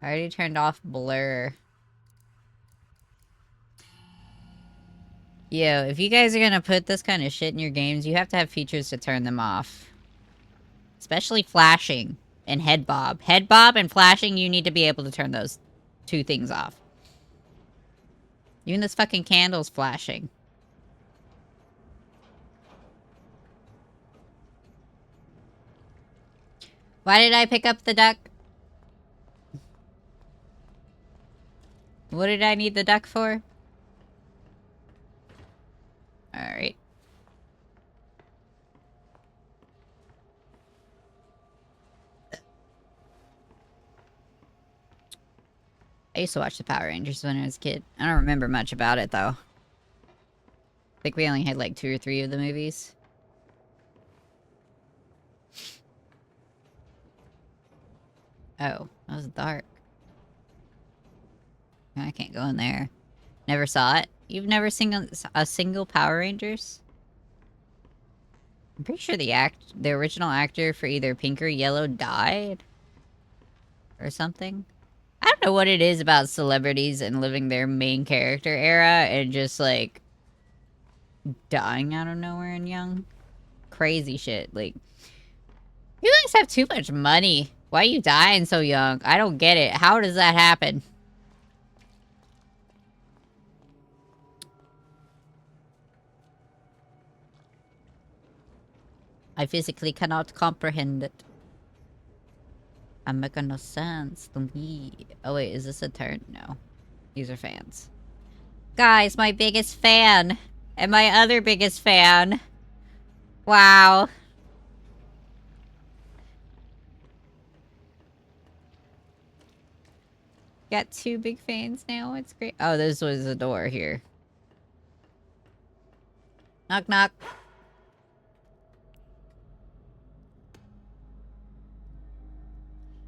I already turned off blur. Yo, if you guys are gonna put this kind of shit in your games, you have to have features to turn them off. Especially flashing and head bob. Head bob and flashing, you need to be able to turn those two things off. Even this fucking candle's flashing. Why did I pick up the duck? What did I need the duck for? Alright. I used to watch the Power Rangers when I was a kid. I don't remember much about it, though. I think we only had like 2 or 3 of the movies. Oh, that was dark. I can't go in there. Never saw it. You've never seen a single Power Rangers? I'm pretty sure the original actor for either Pink or Yellow died. Or something. I don't know what it is about celebrities and living their main character era and just like dying out of nowhere and young. Crazy shit. Like, you guys have too much money. Why are you dying so young? I don't get it. How does that happen? I physically cannot comprehend it. I'm making no sense to me. Oh wait, is this a turn? No. These are fans. Guys, my biggest fan. And my other biggest fan. Wow. Got 2 big fans now. It's great. Oh, this was a door here. Knock, knock.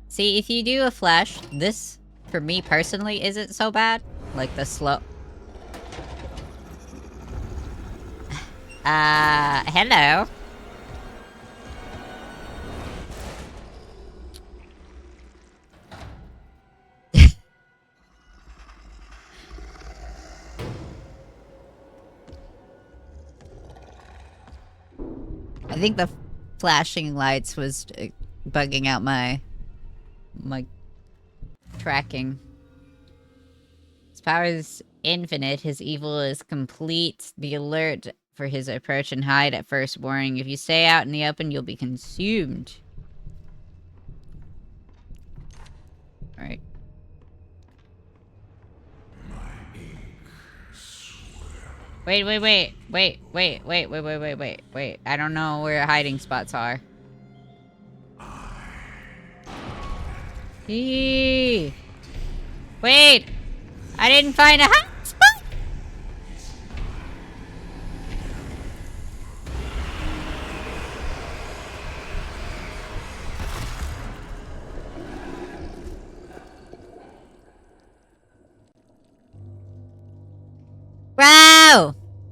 See, if you do a flash, this, for me personally, isn't so bad. Like the slow... hello? I think the flashing lights was bugging out my tracking. His power is infinite. His evil is complete. Be alert for his approach and hide at first warning. If you stay out in the open, you'll be consumed. Alright. Wait. I don't know where hiding spots are. Eee. Wait! I didn't find a hot spot!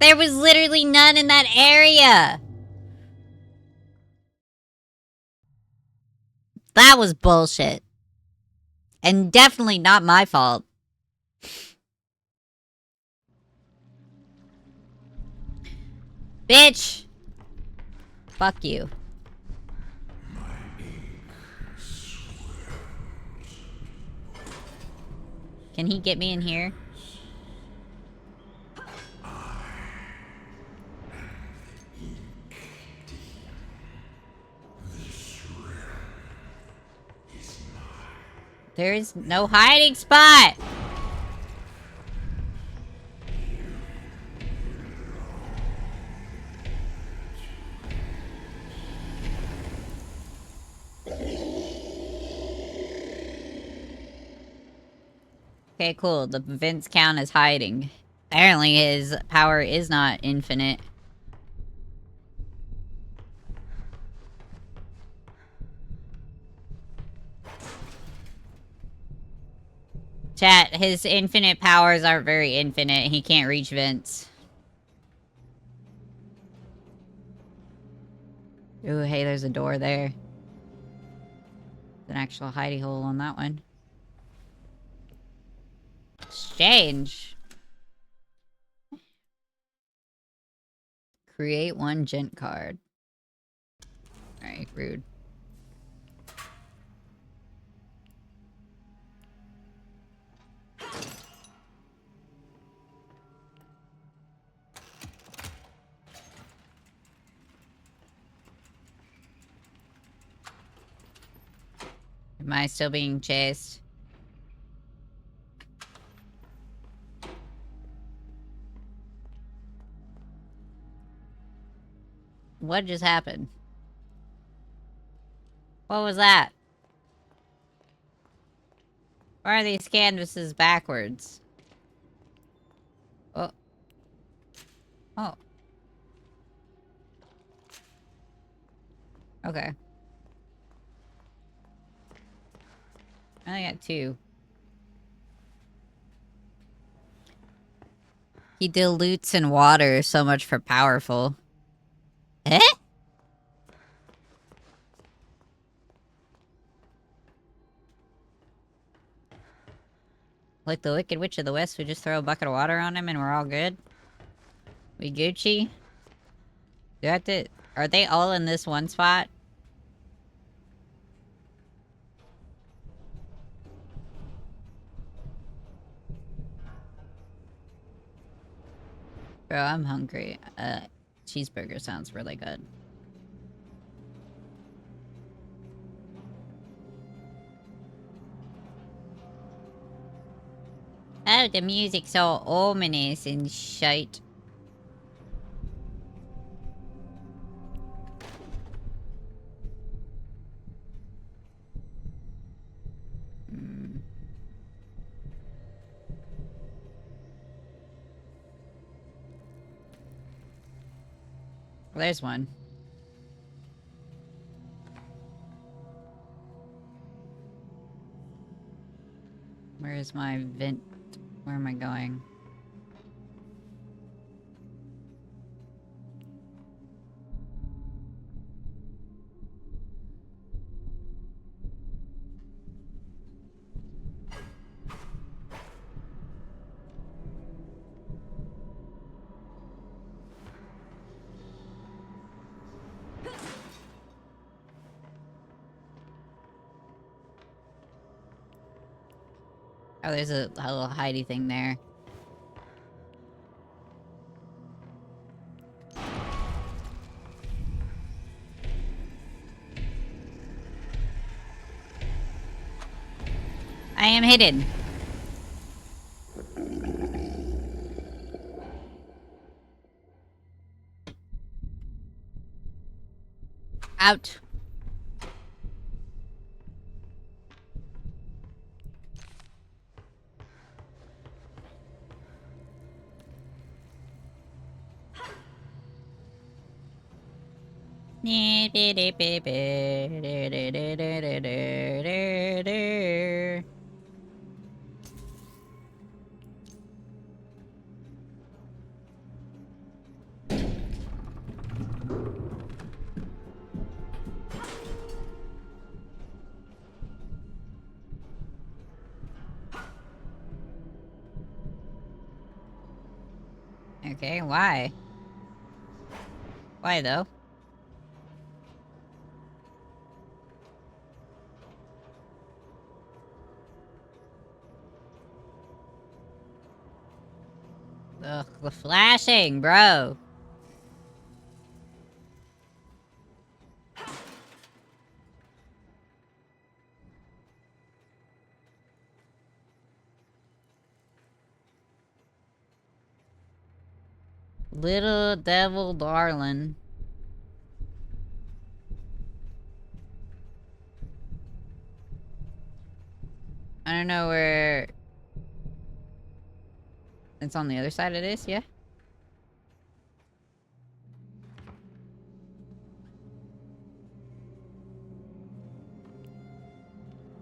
There was literally none in that area! That was bullshit. And definitely not my fault. Bitch! Fuck you. Can he get me in here? There is no hiding spot! Okay, cool. The vents count as hiding. Apparently his power is not infinite. Chat, his infinite powers aren't very infinite. He can't reach vents. Ooh, hey, there's a door there. An actual hidey hole on that one. Exchange. Create one gent card. Alright, rude. Am I still being chased? What just happened? What was that? Why are these canvases backwards? Oh. Oh. Okay. I only got 2. He dilutes in water, so much for powerful. Eh? Like the Wicked Witch of the West, we just throw a bucket of water on him and we're all good? We Gucci? Do I have to... Are they all in this one spot? Bro, I'm hungry. Cheeseburger sounds really good. Oh, the music's so ominous and shite. Well, there's one. Where is my vent? Where am I going? Oh, there's a little hidey thing there. I am hidden. Out. Okay, why? Why though? Ugh, the flashing, bro. Little devil darling. I don't know where... It's on the other side of this, yeah?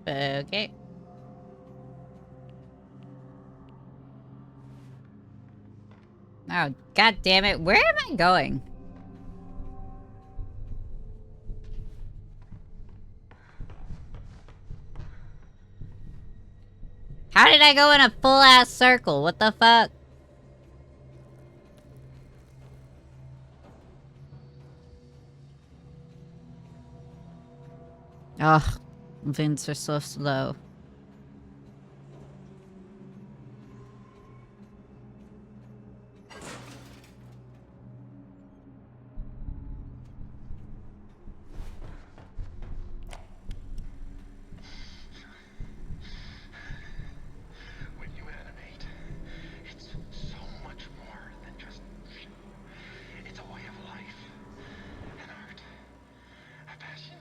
Okay. Oh, god damn it. Where am I going? How did I go in a full-ass circle? What the fuck? Ugh. Vents are so slow. When you animate, it's so much more than just it's a way of life, an art, a passion.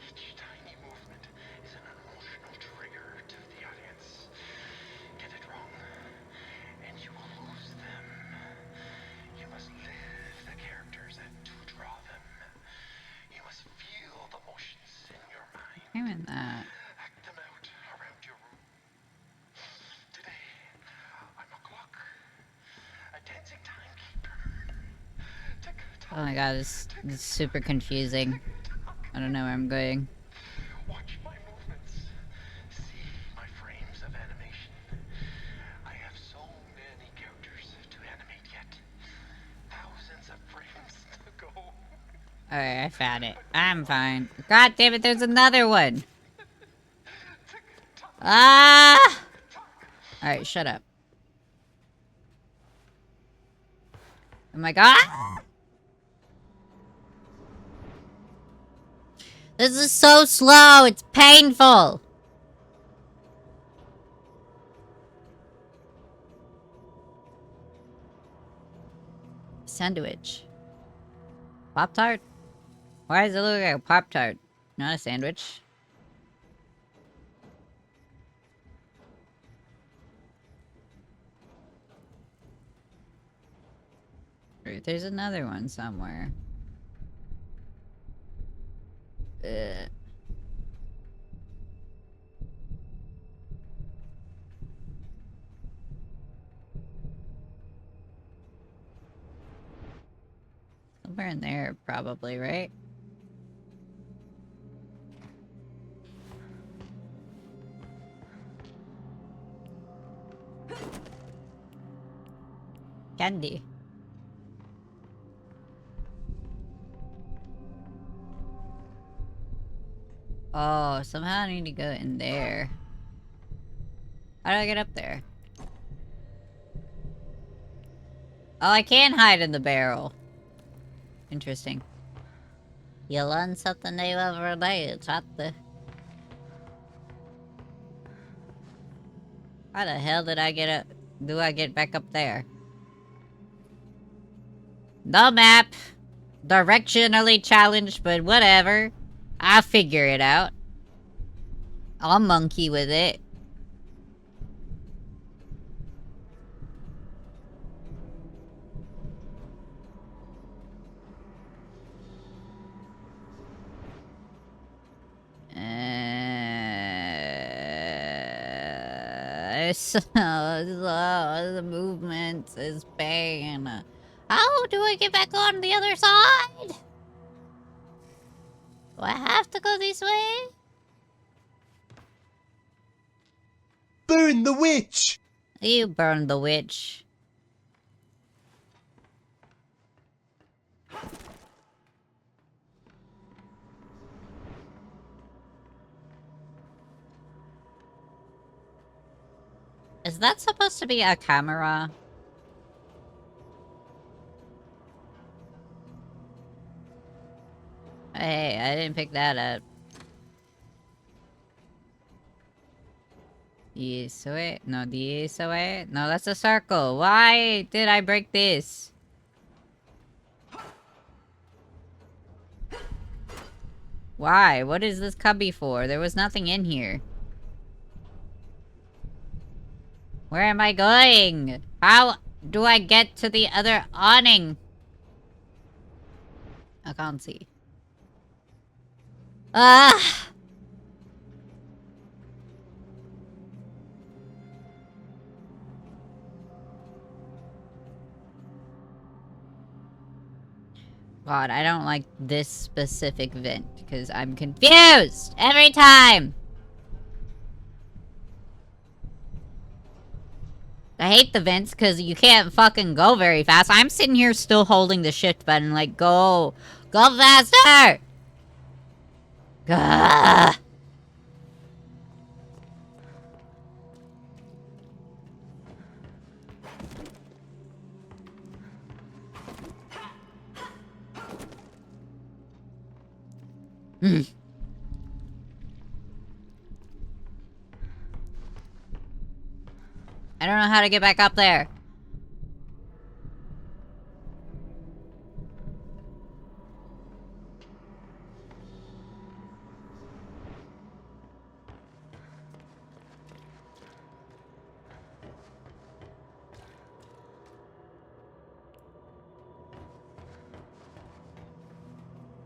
Each tiny movement is an emotional trigger to the audience. Get it wrong, and you will lose them. You must live the characters and to draw them. You must feel the motions in your mind. I'm in that. Act them out around your room. Today, I'm a clock. A dancing timekeeper. Oh my god, this is super confusing. I don't know where I'm going. Watch my movements. See my frames of animation. I have so many characters to animate yet. Thousands of frames to go. Alright, I found it. I'm fine. God damn it, there's another one! Ah! Alright, shut up. Oh my god! This is so slow, it's painful! Sandwich. Pop-Tart? Why does it look like a Pop-Tart? Not a sandwich. There's another one somewhere. Ugh. Somewhere in there, probably, right? Candy. Oh, somehow I need to go in there. How do I get up there? Oh, I can hide in the barrel. Interesting. You learn something new every day, chat. How the hell did I get up? Do I get back up there? No map. Directionally challenged, but whatever. I'll figure it out. I'll monkey with it. The movement is pain. How do I get back on the other side? Do I have to go this way? Burn the witch! You burned the witch. Is that supposed to be a camera? Hey, I didn't pick that up. This way? No, this way? No, that's a circle. Why did I break this? Why? What is this cubby for? There was nothing in here. Where am I going? How do I get to the other awning? I can't see. Ah! God, I don't like this specific vent because I'm confused every time. I hate the vents because you can't fucking go very fast. I'm sitting here still holding the shift button like, go. Go faster! Gah! I don't know how to get back up there.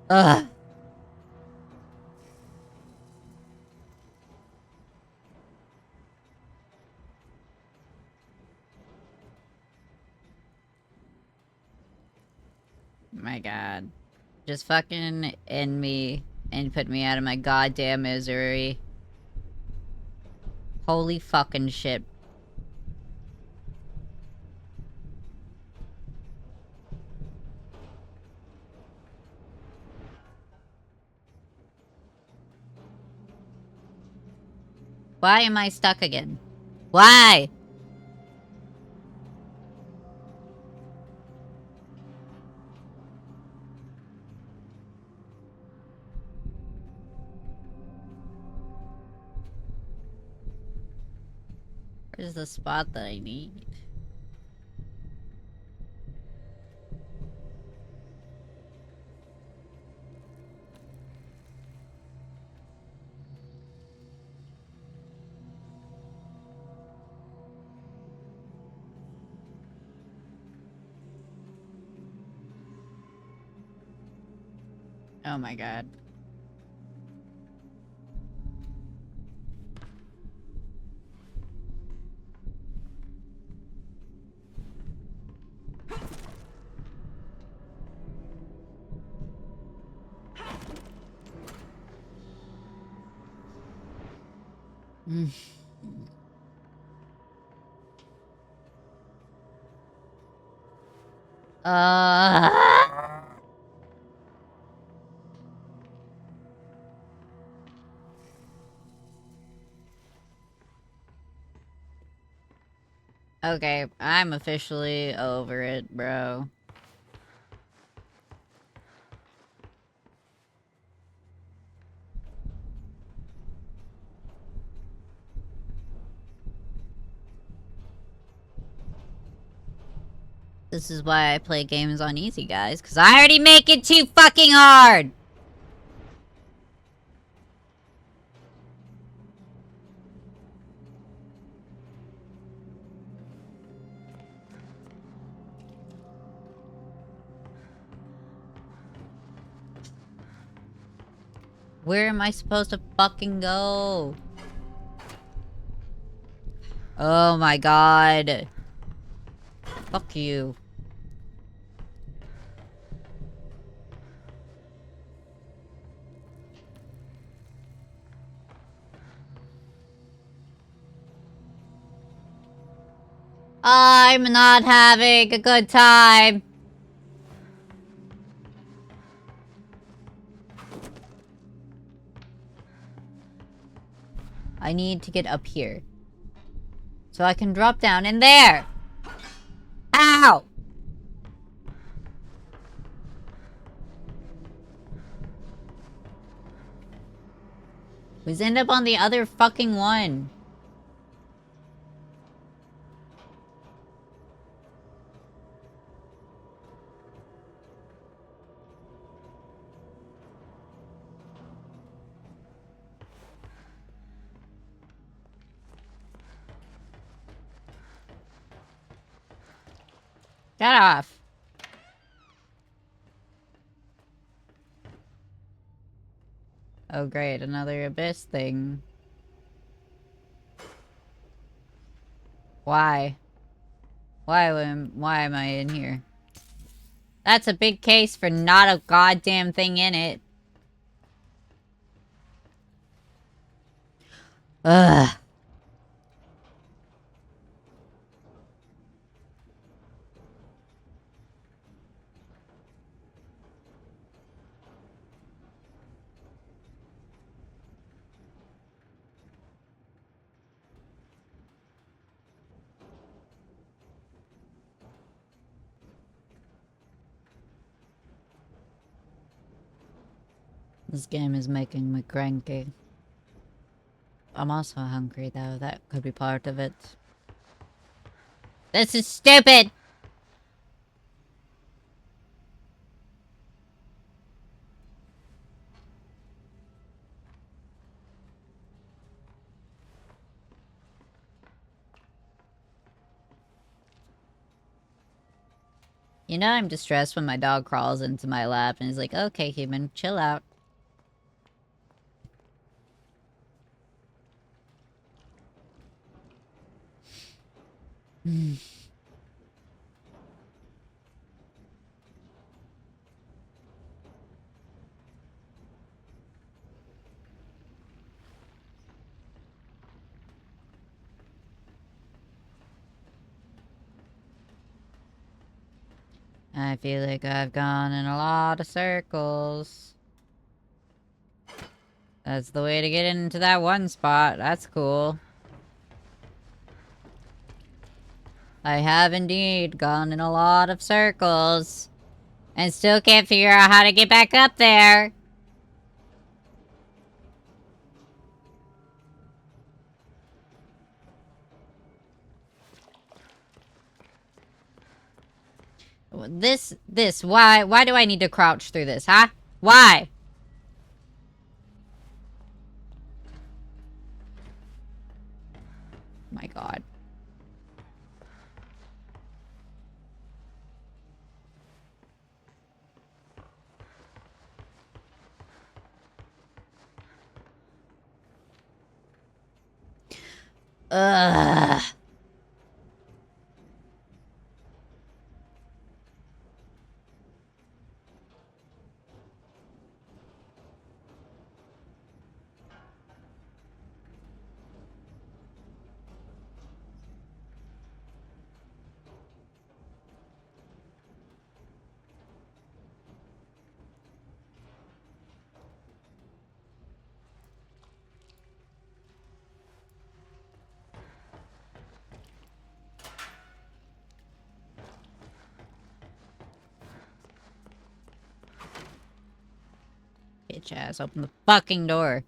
Ugh. My god. Just fucking end me and put me out of my goddamn misery. Holy fucking shit. Why am I stuck again? Why? Where's the spot that I need? Oh my god. Uh... Okay, I'm officially over it, bro. This is why I play games on easy, guys, because I already make it too fucking hard! Where am I supposed to fucking go? Oh my god. Fuck you. I'm not having a good time. I need to get up here. So I can drop down in there. Ow! Let's end up on the other fucking one. Get off. Oh great, another abyss thing. Why? Why am I in here? That's a big case for not a goddamn thing in it. Ugh. This game is making me cranky. I'm also hungry though, that could be part of it. This is stupid! You know I'm distressed when my dog crawls into my lap and is like, okay human, chill out. I feel like I've gone in a lot of circles. That's the way to get into that one spot. That's cool. I have indeed gone in a lot of circles. And still can't figure out how to get back up there. Why do I need to crouch through this, huh? Why? My god. Ugh. Bitch ass, open the fucking door.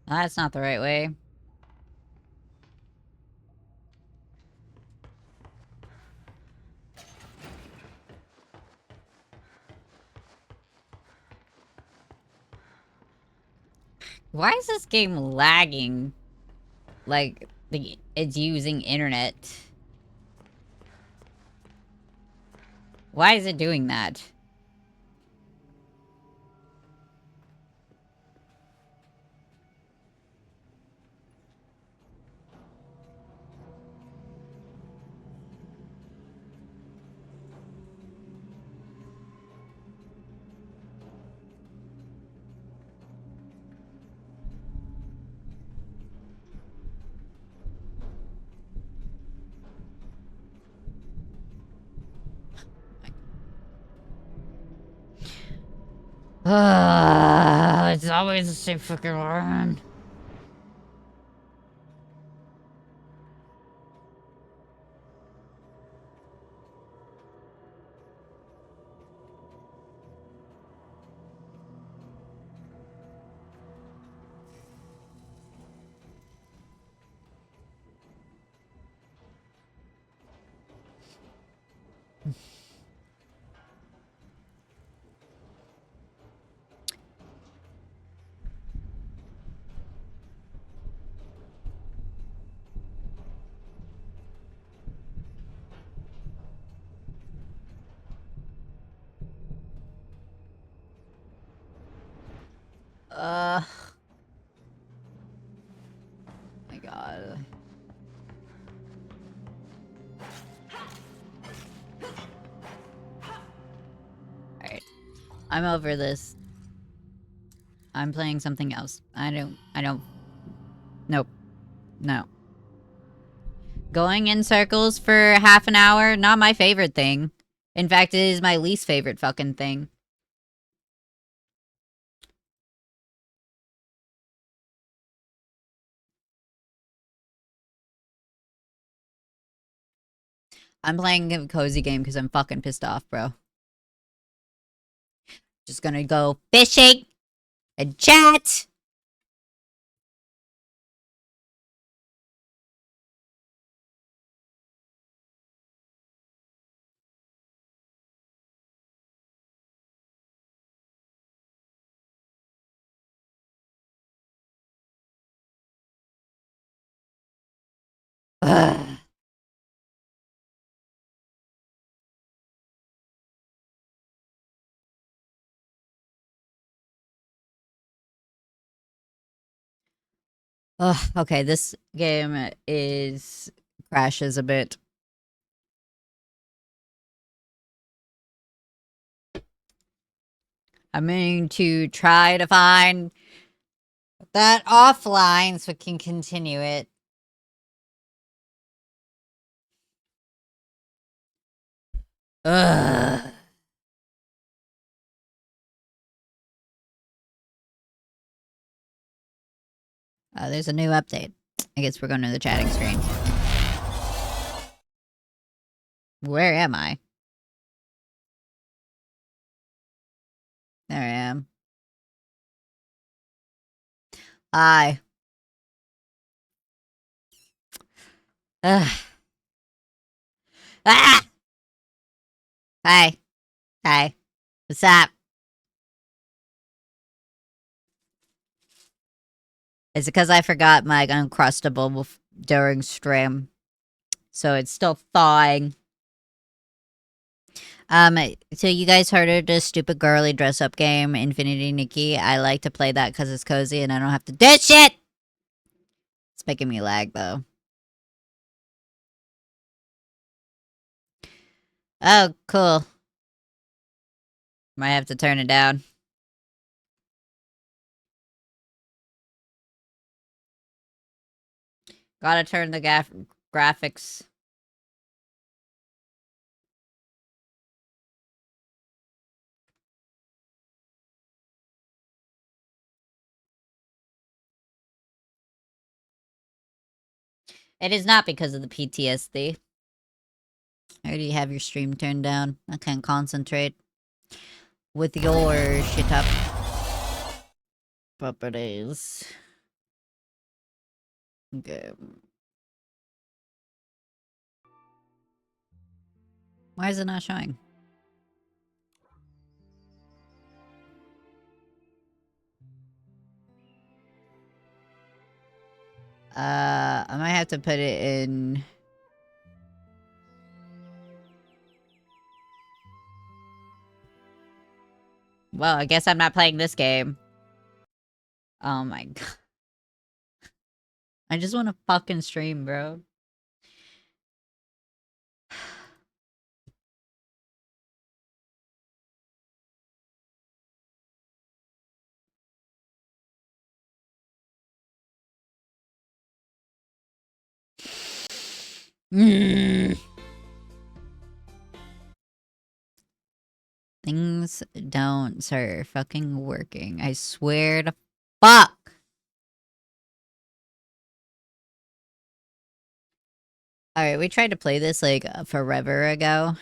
That's not the right way. Why is this game lagging? Like, it's using internet. Why is it doing that? It's always the same fucking one. My God. Alright. I'm over this. I'm playing something else. I don't... Nope. No. Going in circles for half an hour, not my favorite thing. In fact, it is my least favorite fucking thing. I'm playing a cozy game because I'm fucking pissed off, bro. Just gonna go fishing and chat. Ugh. Ugh, okay, this game crashes a bit. I'm going to try to find that offline so we can continue it. Ugh. There's a new update. I guess we're going to the chatting screen. Where am I? There I am. Hi. Ugh. Ah! Hi. Hi. What's up? Is it because I forgot my Uncrustable during stream? So it's still thawing. So you guys heard of this stupid girly dress-up game, Infinity Nikki? I like to play that because it's cozy and I don't have to do shit! It's making me lag, though. Oh, cool. Might have to turn it down. Gotta turn the graphics. It is not because of the PTSD. I already have your stream turned down. I can't concentrate with your shit up. Properties. Okay. Why is it not showing? I might have to put it in... Well, I guess I'm not playing this game. Oh my god. I just want to fucking stream, bro. Things things don't start fucking working. I swear to fuck. Alright, we tried to play this like forever ago.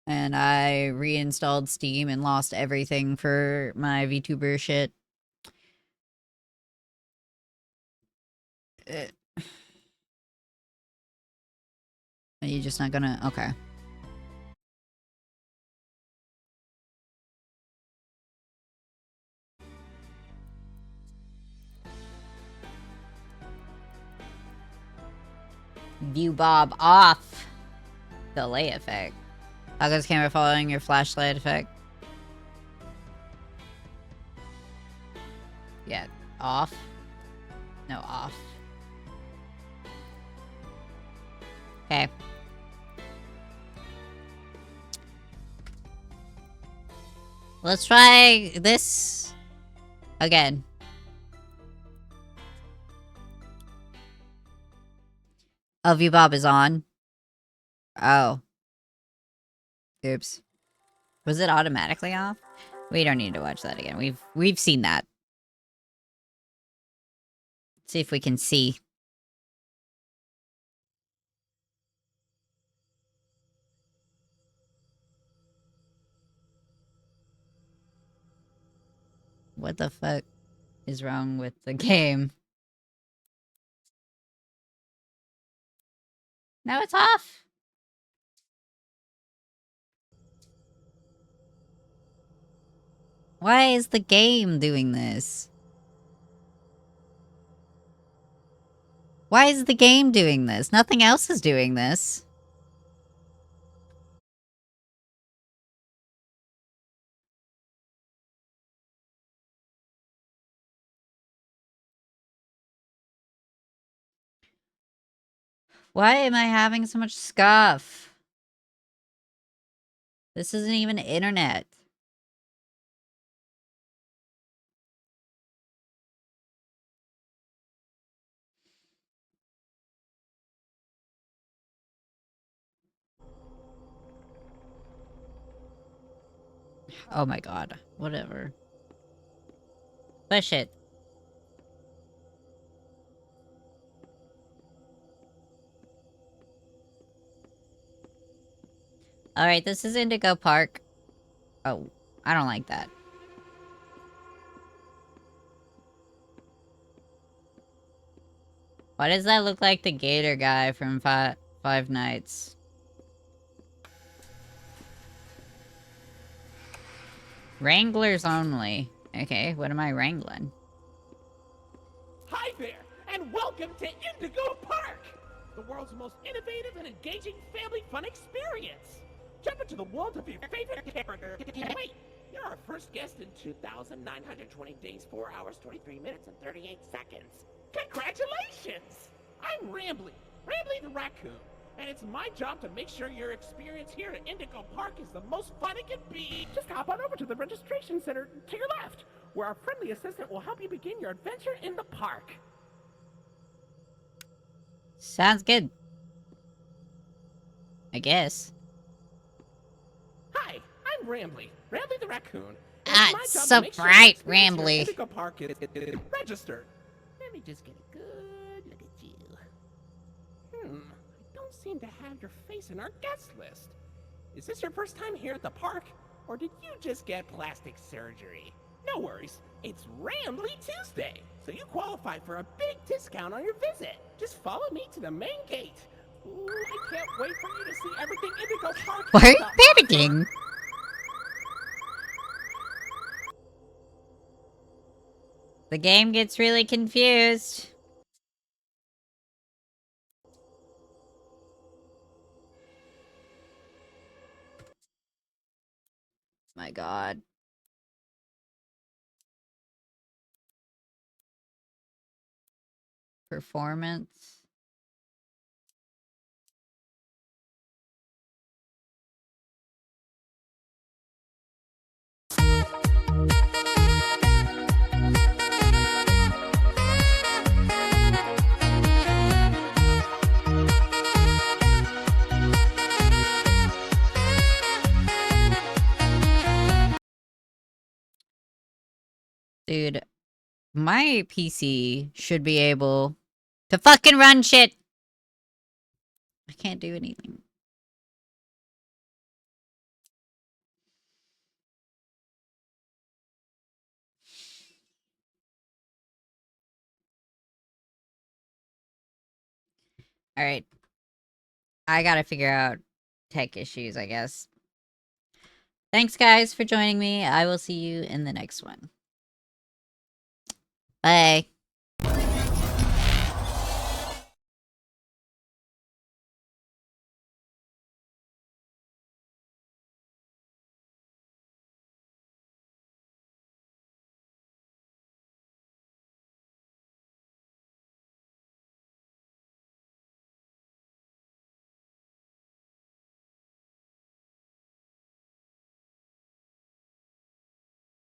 And I reinstalled Steam and lost everything for my VTuber shit. Are you just not gonna... Okay. View Bob off. Delay effect. How goes camera following your flashlight effect? Yeah, off. No, off. Okay. Let's try this again. Oh, View Bob is on. Oh. Oops. Was it automatically off? We don't need to watch that again. We've seen that. Let's see if we can see. What the fuck is wrong with the game? Now it's off. Why is the game doing this? Why is the game doing this? Nothing else is doing this. Why am I having so much scuff? This isn't even internet. Oh my god. Whatever. Push it. Alright, this is Indigo Park. Oh, I don't like that. Why does that look like the gator guy from Five Nights? Wranglers only. Okay, what am I wrangling? Hi there, and welcome to Indigo Park, the world's most innovative and engaging family fun experience. Jump into the world of your favorite character. Wait, you're our first guest in 2,920 days, 4 hours, 23 minutes, and 38 seconds. Congratulations! I'm Rambly the raccoon, and it's my job to make sure your experience here at Indigo Park is the most fun it can be. Just hop on over to the registration center to your left, where our friendly assistant will help you begin your adventure in the park. Sounds good. I guess. Hi, I'm Rambly the raccoon. Ah, it's so bright, Rambly. Indigo Park is registered. Let me just get a good look at you. I don't seem to have your face in our guest list. Is this your first time here at the park, or did you just get plastic surgery? No worries, it's Rambly Tuesday, so you qualify for a big discount on your visit. Just follow me to the main gate. Ooh, I can't wait for you to see everything Indigo Park. Why are you panicking? The game gets really confused. My god. Performance. Dude, my PC should be able to fucking run shit. I can't do anything. Alright. I gotta figure out tech issues, I guess. Thanks, guys, for joining me. I will see you in the next one. Bye.